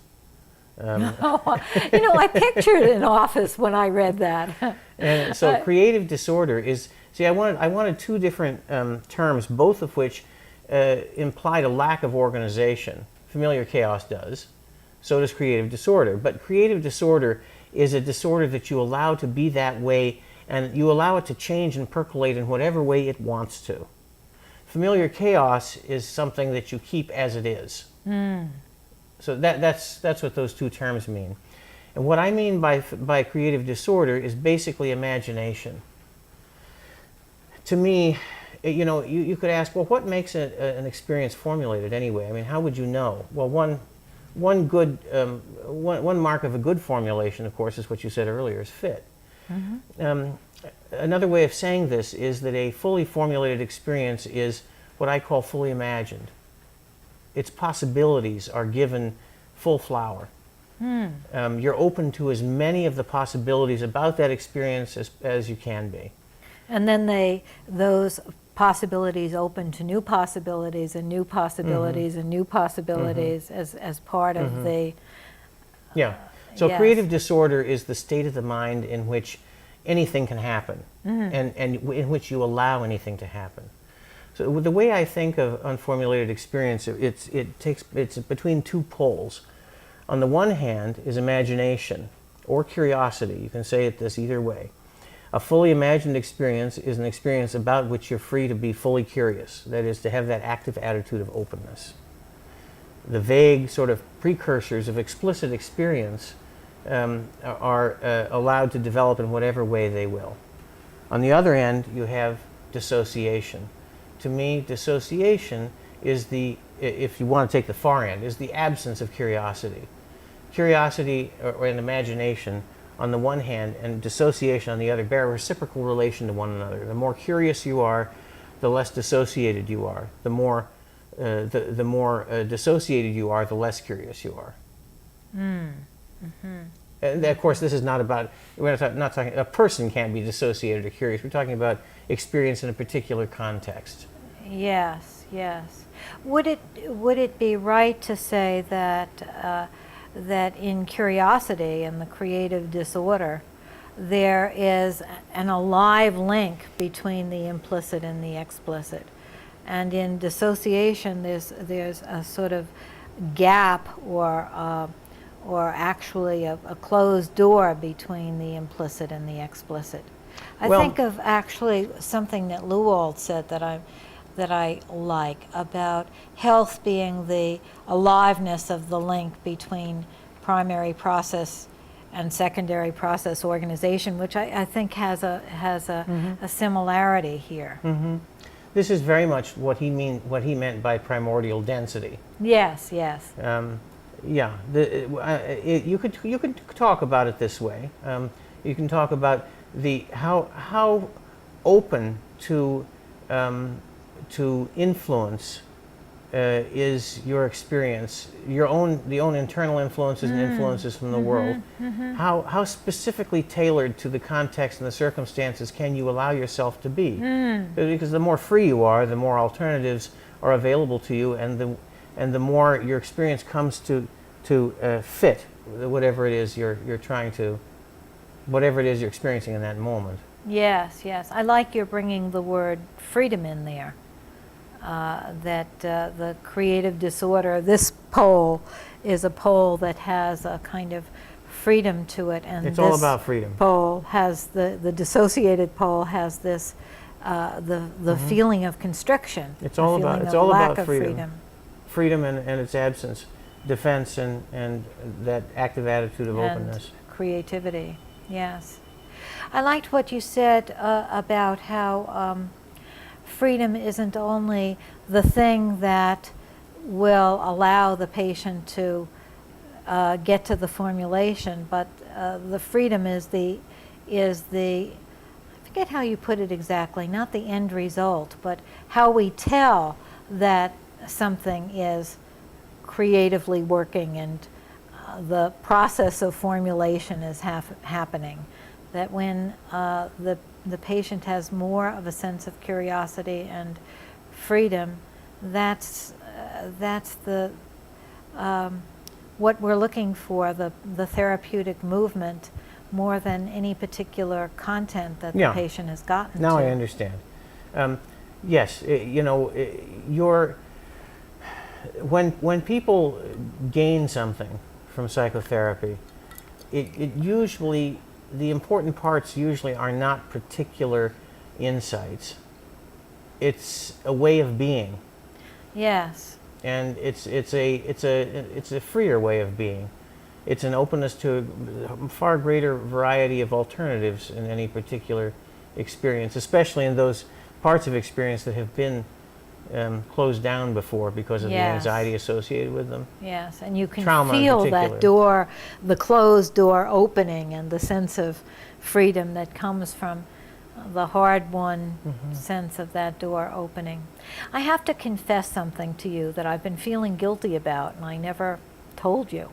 I pictured an office when I read that. And so creative disorder is, I wanted two different terms, both of which implied a lack of organization. Familiar chaos does. So does creative disorder. But creative disorder is a disorder that you allow to be that way, and you allow it to change and percolate in whatever way it wants to. Familiar chaos is something that you keep as it is. So that's what those two terms mean. And what I mean by creative disorder is basically imagination. To me, you could ask, well, what makes an experience formulated anyway? I mean, how would you know? Well, one mark of a good formulation, of course, is what you said earlier, is fit. Another way of saying this is that a fully formulated experience is what I call fully imagined. Its possibilities are given full flower. You're open to as many of the possibilities about that experience as you can be. And then those possibilities open to new possibilities and new possibilities and new possibilities as part of the... Yeah. So yes. Creative disorder is the state of the mind in which anything can happen and in which you allow anything to happen. So the way I think of unformulated experience, it's between two poles. On the one hand is imagination or curiosity. You can say it this either way. A fully imagined experience is an experience about which you're free to be fully curious. That is, to have that active attitude of openness. The vague sort of precursors of explicit experience are allowed to develop in whatever way they will. On the other end, you have dissociation. To me, dissociation is if you want to take the far end, is the absence of curiosity. Curiosity or an imagination on the one hand and dissociation on the other bear a reciprocal relation to one another. The more curious you are, the less dissociated you are. The more dissociated you are, the less curious you are. And of course, this is not about, we're not talking, a person can't be dissociated or curious. We're talking about experience in a particular context. Yes, yes. Would it be right to say that that in curiosity and the creative disorder, there is an alive link between the implicit and the explicit, and in dissociation, there's a sort of gap or actually a closed door between the implicit and the explicit. I think of actually something that Luwald said that I like about health being the aliveness of the link between primary process and secondary process organization, which I think has a similarity here. This is very much what he meant by primordial density. Yes, yes. Yeah, you could talk about it this way. You can talk about the how open to influence is your experience, the own internal influences and influences from the world. How specifically tailored to the context and the circumstances can you allow yourself to be? Because the more free you are, the more alternatives are available to you, and the more your experience comes to fit whatever it is you're experiencing in that moment. Yes, yes. I like your bringing the word freedom in there. That the creative disorder, this pole is a pole that has a kind of freedom to it, and it's this all about freedom. Pole has the dissociated pole has this the feeling of constriction. It's all about freedom. Freedom and its absence, defense and that active attitude of openness. Creativity, yes. I liked what you said about how freedom isn't only the thing that will allow the patient to get to the formulation, but the freedom is the I forget how you put it exactly, not the end result, but how we tell that something is creatively working and the process of formulation is happening. That when the patient has more of a sense of curiosity and freedom, that's the what we're looking for, the therapeutic movement, more than any particular content that the patient has gotten Now to. I understand. Yes, when people gain something from psychotherapy, it usually, the important parts usually are not particular insights. It's a way of being. Yes. And it's a freer way of being. It's an openness to a far greater variety of alternatives in any particular experience, especially in those parts of experience that have been closed down before because of the anxiety associated with them. Yes, and you can Trauma feel that door, the closed door opening, and the sense of freedom that comes from the hard-won sense of that door opening. I have to confess something to you that I've been feeling guilty about, and I never told you.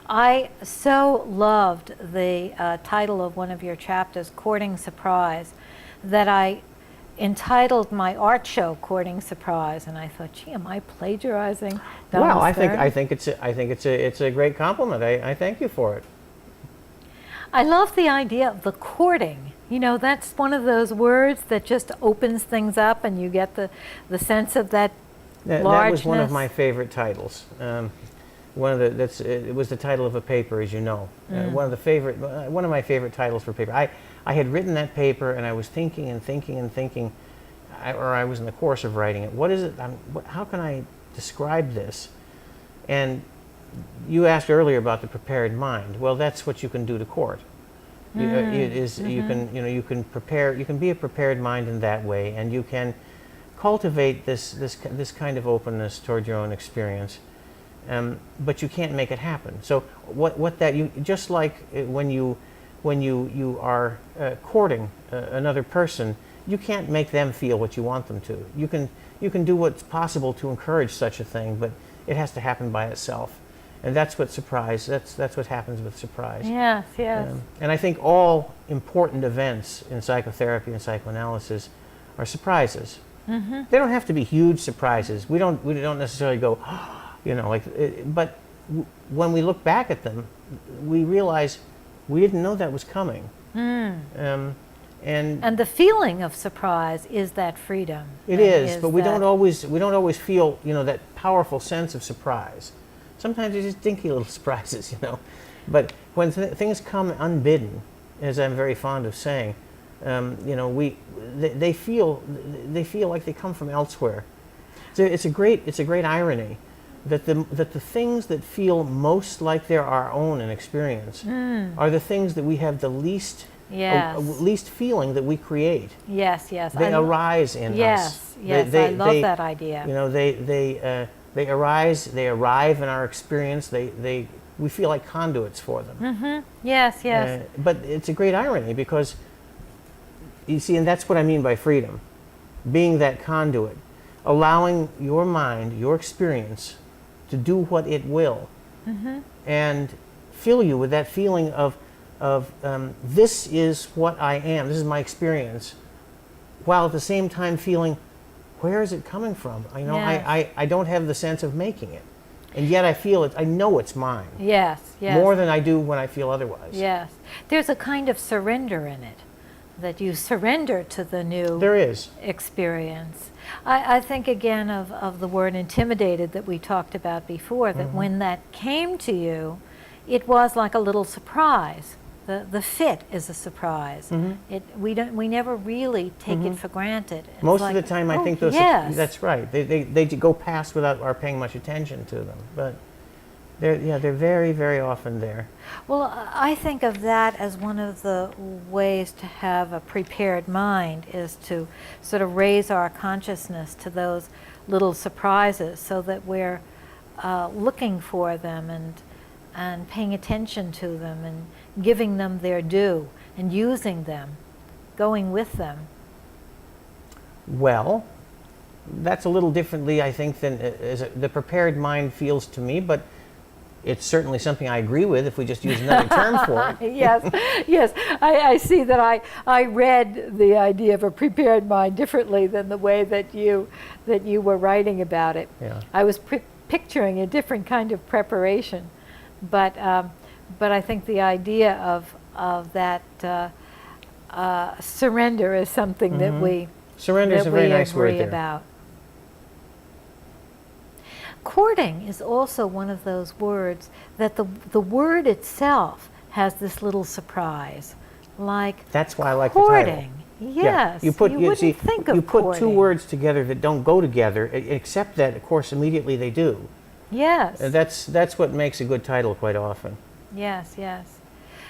I so loved the title of one of your chapters, Courting Surprise, that I entitled my art show "Courting Surprise," and I thought, "Gee, am I plagiarizing?" Well, I think it's a great compliment. I thank you for it. I love the idea of the courting. You know, that's one of those words that just opens things up, and you get the sense of that largeness. That was one of my favorite titles. It was the title of a paper, as you know. One of my favorite titles for paper. I had written that paper, and I was thinking, or I was in the course of writing it. What is it? How can I describe this? And you asked earlier about the prepared mind. Well, that's what you can do to court. You can prepare. You can be a prepared mind in that way, and you can cultivate this kind of openness toward your own experience. But you can't make it happen. So just like when you are courting another person, you can't make them feel what you want them to. You can do what's possible to encourage such a thing, but it has to happen by itself. And that's what surprise. That's what happens with surprise. Yes, yes. And I think all important events in psychotherapy and psychoanalysis are surprises. They don't have to be huge surprises. We don't necessarily go, but when we look back at them, we realize we didn't know that was coming. And the feeling of surprise is that freedom. It is, but we don't always feel that powerful sense of surprise. Sometimes it's just dinky little surprises, But when things come unbidden, as I'm very fond of saying, they feel like they come from elsewhere. So it's a great irony that the things that feel most like they're our own in experience are the things that we have the least feeling that we create. Yes, yes. They arise in us. Yes, I love that idea. They arise, they arrive in our experience. We feel like conduits for them. Mm-hmm. Yes, yes. But it's a great irony because, you see, and that's what I mean by freedom. Being that conduit, allowing your mind, your experience, to do what it will, and fill you with that feeling of this is what I am, this is my experience, while at the same time feeling, where is it coming from? Yes. I don't have the sense of making it, and yet I feel it. I know it's mine. Yes, yes. More than I do when I feel otherwise. Yes. There's a kind of surrender in it, that you surrender to the new There is. experience. I think again of the word intimidated that we talked about before, that when that came to you, it was like a little surprise. The fit is a surprise. We never really take it for granted. It's Most like, of the time, I oh, think those. yes. That's right. They go past without our paying much attention to them. But they're very, very often there. Well, I think of that as one of the ways to have a prepared mind, is to sort of raise our consciousness to those little surprises, so that we're looking for them and paying attention to them and giving them their due and using them, going with them. Well, that's a little differently, I think, than the prepared mind feels to me, but it's certainly something I agree with if we just use another term for it. Yes, yes. I see that I read the idea of a prepared mind differently than the way that you were writing about it. Yeah. I was picturing a different kind of preparation, but I think the idea of that surrender is something that we Surrender is a very nice word agree there. about. Courting is also one of those words that the word itself has this little surprise, like That's why I like the title. courting. Yes, You wouldn't see, think of you put two courting. words together that don't go together, except that, of course, immediately they do. Yes, And that's what makes a good title quite often. yes, yes.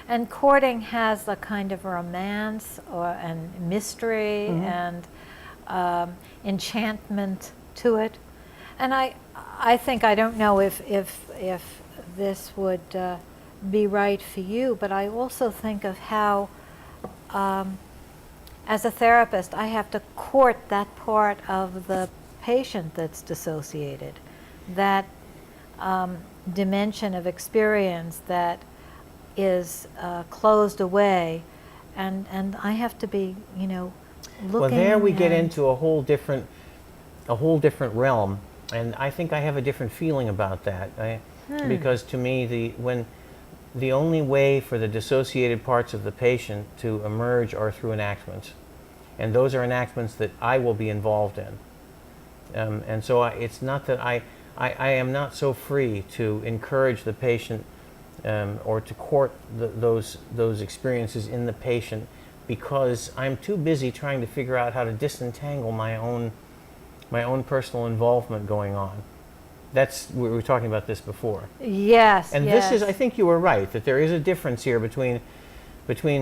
And courting has a kind of romance and mystery and enchantment to it. And I think, I don't know if this would be right for you, but I also think of how, as a therapist, I have to court that part of the patient that's dissociated, that dimension of experience that is closed away, and I have to be, looking. Well, there we get and- into a whole different realm, and I think I have a different feeling about that. Because to me, the only way for the dissociated parts of the patient to emerge are through enactments, and those are enactments that I will be involved in. And so it's not that I am not so free to encourage the patient or to court those experiences in the patient, because I'm too busy trying to figure out how to disentangle my own personal involvement going on. We were talking about this before. Yes, And yes. this is, I think you were right, that there is a difference here between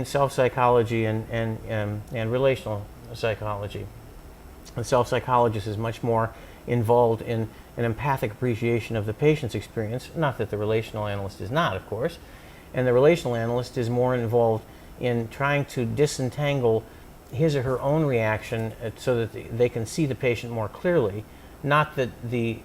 self-psychology and relational psychology. The self-psychologist is much more involved in an empathic appreciation of the patient's experience, not that the relational analyst is not, of course. And the relational analyst is more involved in trying to disentangle his or her own reaction so that they can see the patient more clearly. Not that the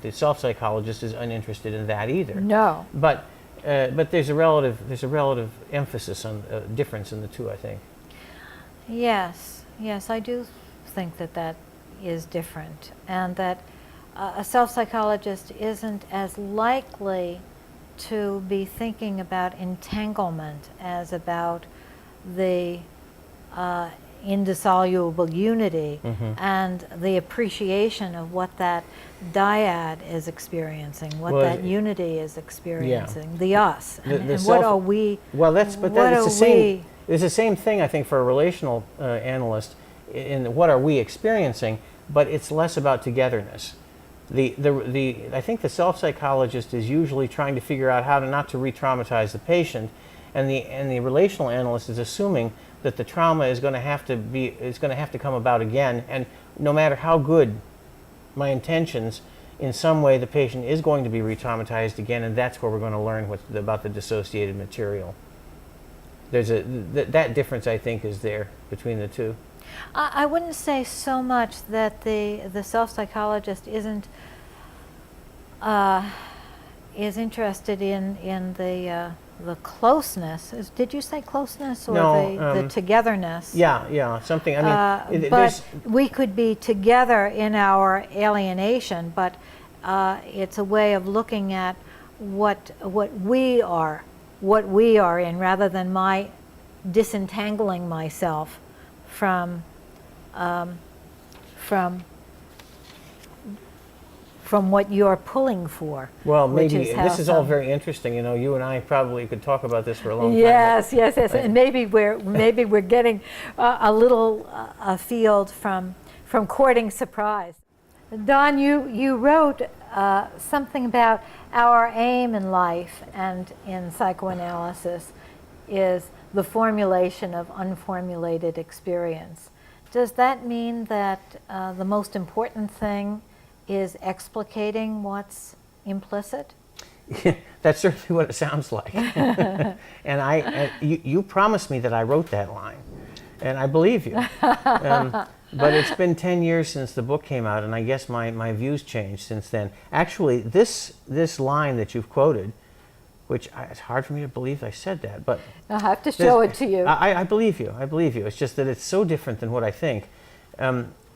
self-psychologist is uninterested in that either. No. But there's a relative emphasis on difference in the two, I think. Yes, yes, I do think that is different, and that a self-psychologist isn't as likely to be thinking about entanglement as about the indissoluble unity and the appreciation of what that dyad is experiencing, what Well, that unity is experiencing, the us, and what self- are we? Well, what it's the are same. we? It's the same thing, I think, for a relational analyst. In what are we experiencing? But it's less about togetherness. I think the self-psychologist is usually trying to figure out how not to re-traumatize the patient, and the relational analyst is assuming that the trauma is going to have to come about again, and no matter how good my intentions, in some way the patient is going to be re-traumatized again, and that's where we're going to learn about the dissociated material. There's that difference, I think, is there between the two. I wouldn't say so much that the self-psychologist isn't is interested in the closeness. Did you say closeness, or No, the togetherness? Yeah, something. I mean, but we could be together in our alienation, but it's a way of looking at what we are in, rather than my disentangling myself from what you're pulling for. Well, maybe this is all very interesting. You know, you and I probably could talk about this for a long time. Yes, and maybe we're getting a little afield from courting surprise. Don, you wrote something about our aim in life and in psychoanalysis is the formulation of unformulated experience. Does that mean that the most important thing is explicating what's implicit? That's certainly what it sounds like. And you promised me that I wrote that line, and I believe you. But it's been 10 years since the book came out, and I guess my views changed since then. Actually, this line that you've quoted, which it's hard for me to believe I said that, but I'll have to show it to you. I believe you. I believe you. It's just that it's so different than what I think.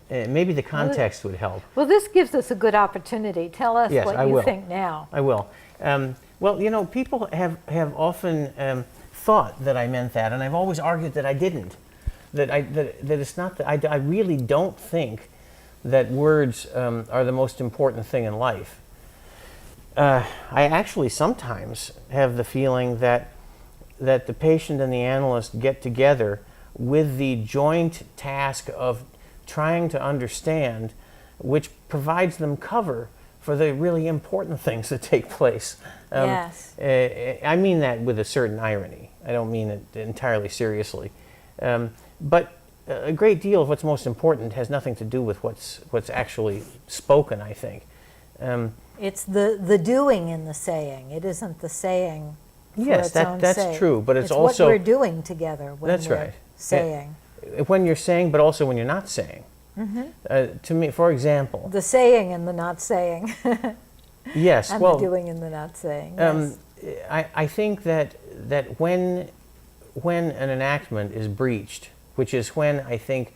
Maybe the context would help. Well, this gives us a good opportunity. Tell us what you think now. I will. Well, you know, people have often thought that I meant that, and I've always argued that I didn't. That it's not that I really don't think that words are the most important thing in life. I actually sometimes have the feeling that the patient and the analyst get together with the joint task of trying to understand, which provides them cover for the really important things that take place. Yes. I mean that with a certain irony. I don't mean it entirely seriously. But a great deal of what's most important has nothing to do with what's actually spoken, I think. It's the doing in the saying. It isn't the saying for yes, its own that's sake. true, but it's also what we're doing together when that's we're right. saying. When you're saying, but also when you're not saying. Mm-hmm. To me, for example, the saying and the not saying. Yes, and well, the doing and the not saying. Yes. I think that when an enactment is breached, which is when I think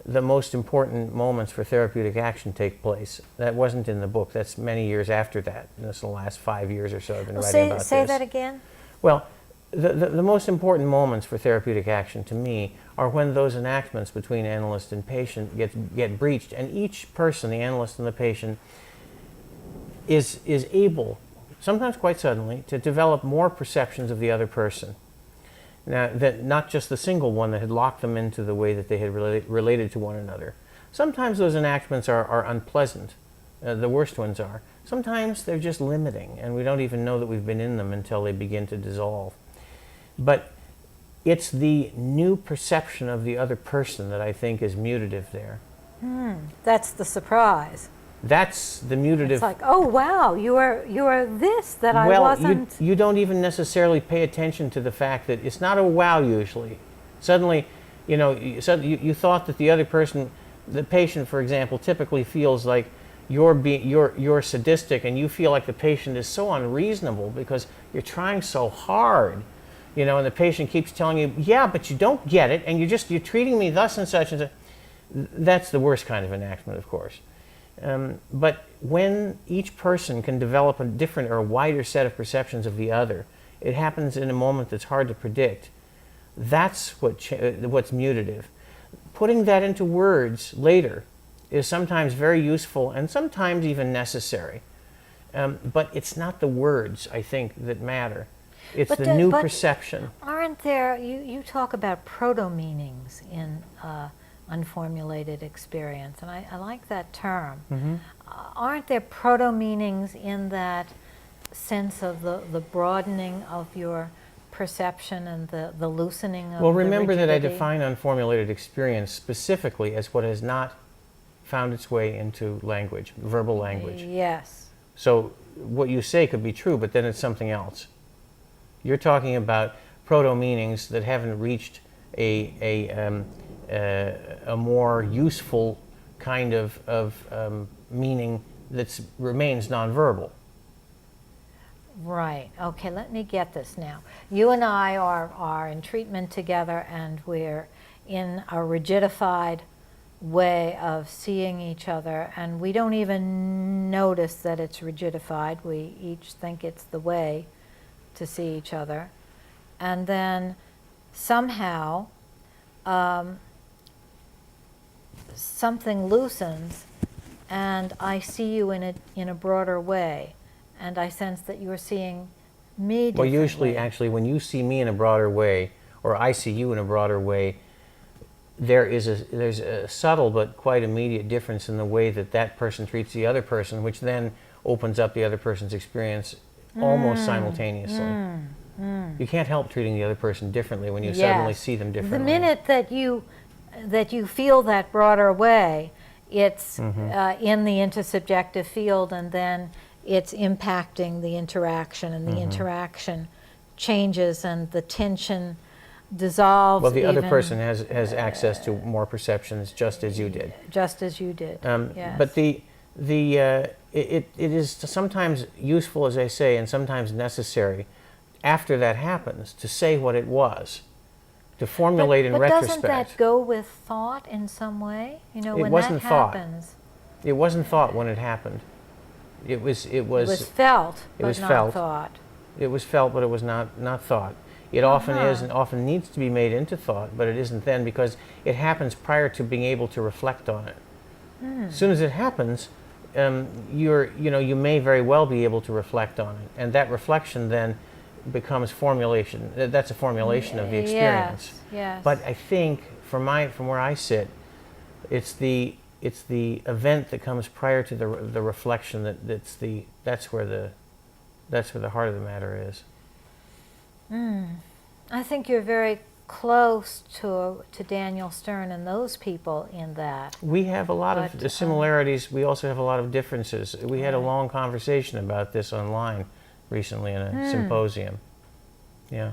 the most important moments for therapeutic action take place. That wasn't in the book. That's many years after that. This is the last 5 years or so I've been writing about this. Say that again? Well, the most important moments for therapeutic action to me are when those enactments between analyst and patient get breached, and each person, the analyst and the patient, is able, sometimes quite suddenly, to develop more perceptions of the other person. Now, that not just the single one that had locked them into the way that they had related to one another. Sometimes those enactments are unpleasant. The worst ones are. Sometimes they're just limiting, and we don't even know that we've been in them until they begin to dissolve. But it's the new perception of the other person that I think is mutative there. That's the surprise. That's the mutative. It's like, oh wow, you are this that I wasn't. You don't even necessarily pay attention to the fact that it's not a wow usually. Suddenly, you thought that the other person, the patient, for example, typically feels like you're sadistic, and you feel like the patient is so unreasonable because you're trying so hard, and the patient keeps telling you, yeah, but you don't get it, and you're treating me thus and such and such. That's the worst kind of enactment, of course. But when each person can develop a different or a wider set of perceptions of the other, it happens in a moment that's hard to predict. That's what's mutative. Putting that into words later is sometimes very useful and sometimes even necessary. But it's not the words, I think, that matter. It's the new perception. Aren't there, you talk about proto-meanings in unformulated experience, and I like that term. Mm-hmm. Aren't there proto-meanings in that sense of the broadening of your perception and the loosening of Well, remember the that I rigidity? define unformulated experience specifically as what has not found its way into language, verbal language. Yes. So what you say could be true, but then it's something else. You're talking about proto-meanings that haven't reached a more useful kind of meaning that remains nonverbal. Right. Okay, let me get this now. You and I are in treatment together, and we're in a rigidified way of seeing each other, and we don't even notice that it's rigidified. We each think it's the way to see each other. And then somehow something loosens, and I see you in a broader way, and I sense that you're seeing me differently. Well, usually, actually, when you see me in a broader way, or I see you in a broader way, there's a subtle but quite immediate difference in the way that that person treats the other person, which then opens up the other person's experience almost simultaneously. You can't help treating the other person differently when you suddenly see them differently. The minute that you feel that broader way, it's in the intersubjective field, and then it's impacting the interaction, and the interaction changes, and the tension dissolves. Well, the other person has access to more perceptions, just as you did. Just as you did. Yes. But it is sometimes useful, as I say, and sometimes necessary, after that happens, to say what it was, to formulate in retrospect. But doesn't that go with thought in some way? You know, when wasn't that thought. happens. It wasn't thought when it happened. It was felt, it but was not felt. thought. It was felt, but it was not thought. It often is, and often needs to be made into thought, but it isn't then, because it happens prior to being able to reflect on it. As soon as it happens, you may very well be able to reflect on it, and that reflection then becomes formulation. That's a formulation of the experience. Yes. But I think, from where I sit, it's the event that comes prior to the reflection that's where the heart of the matter is. I think you're very close to Daniel Stern and those people in that. We have a lot of the similarities. We also have a lot of differences. We had a long conversation about this online recently in a symposium. Yeah.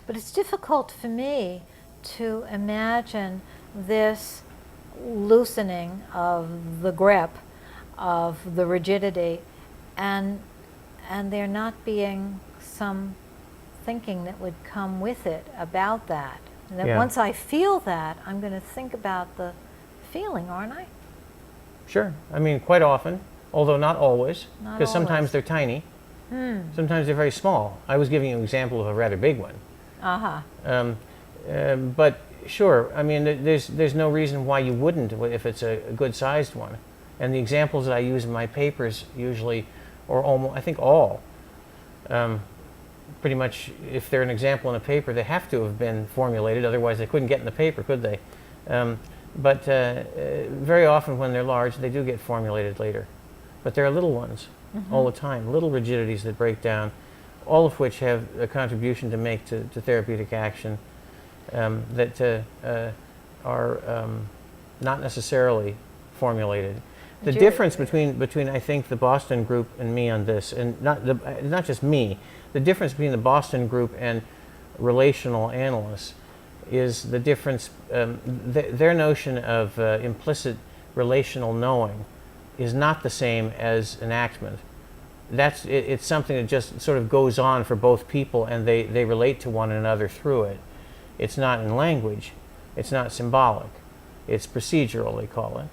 But it's difficult for me to imagine this loosening of the grip, of the rigidity, and there not being some thinking that would come with it about that. And that once I feel that, I'm going to think about the feeling, aren't I? Sure. I mean, quite often, although not always, because sometimes they're tiny. Sometimes they're very small. I was giving you an example of a rather big one. But sure, I mean, there's no reason why you wouldn't if it's a good-sized one. And the examples that I use in my papers usually, or almost, I think all, pretty much, if they're an example in a paper, they have to have been formulated, otherwise they couldn't get in the paper, could they? But very often when they're large, they do get formulated later. But there are little ones all the time, little rigidities that break down, all of which have a contribution to make to therapeutic action that are not necessarily formulated. The difference between I think the Boston group and me on this, and not just me, the difference between the Boston group and relational analysts is the difference. Their notion of implicit relational knowing is not the same as enactment. It's something that just sort of goes on for both people, and they relate to one another through it. It's not in language. It's not symbolic. It's procedural, they call it.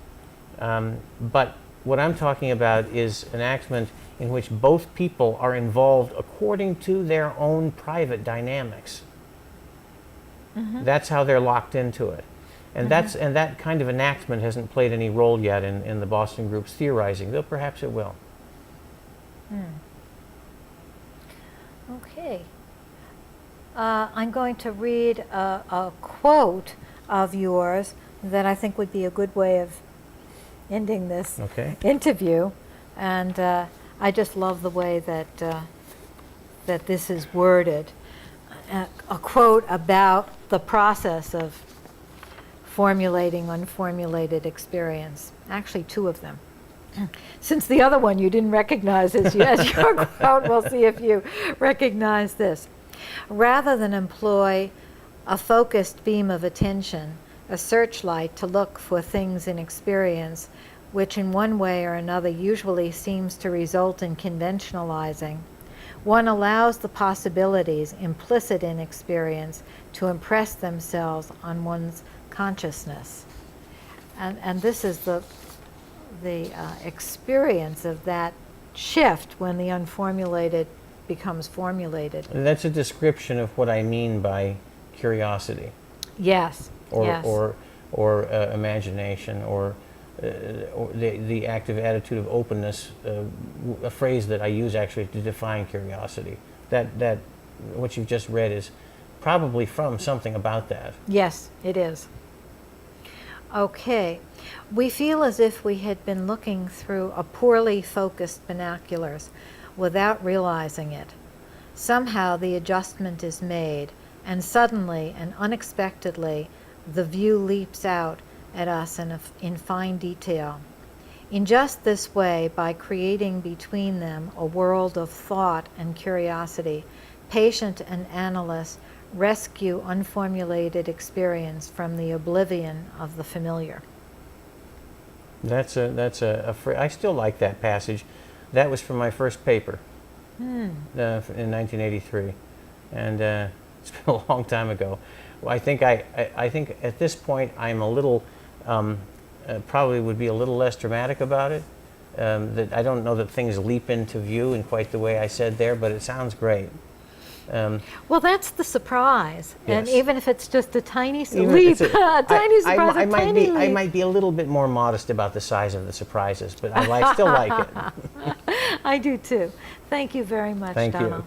But what I'm talking about is enactment in which both people are involved according to their own private dynamics. That's how they're locked into it. And that kind of enactment hasn't played any role yet in the Boston group's theorizing, though perhaps it will. Okay. I'm going to read a quote of yours that I think would be a good way of ending this interview. And I just love the way that this is worded. A quote about the process of formulating unformulated experience. Actually, two of them. Since the other one you didn't recognize as your quote, we'll see if you recognize this. Rather than employ a focused beam of attention, a searchlight to look for things in experience, which in one way or another usually seems to result in conventionalizing, one allows the possibilities implicit in experience to impress themselves on one's consciousness. And this is the experience of that shift when the unformulated becomes formulated. And that's a description of what I mean by curiosity. Yes. Or yes. or imagination, or the active attitude of openness, a phrase that I use actually to define curiosity. That what you've just read is probably from something about that. Yes, it is. Okay. We feel as if we had been looking through a poorly focused binoculars without realizing it. Somehow the adjustment is made, and suddenly and unexpectedly the view leaps out at us in fine detail. In just this way, by creating between them a world of thought and curiosity, patient and analyst rescue unformulated experience from the oblivion of the familiar. That's a I still like that passage. That was from my first paper in 1983, and it's been a long time ago. Well, I think at this point I'm a little probably would be a little less dramatic about it. That I don't know that things leap into view in quite the way I said there, but it sounds great. Well, that's the surprise, and Yes. even if it's just a tiny leap, a tiny surprise, a tiny leap. I might be a little bit more modest about the size of the surprises, but I still like it. I do too. Thank you very much, Thank Donnel. you.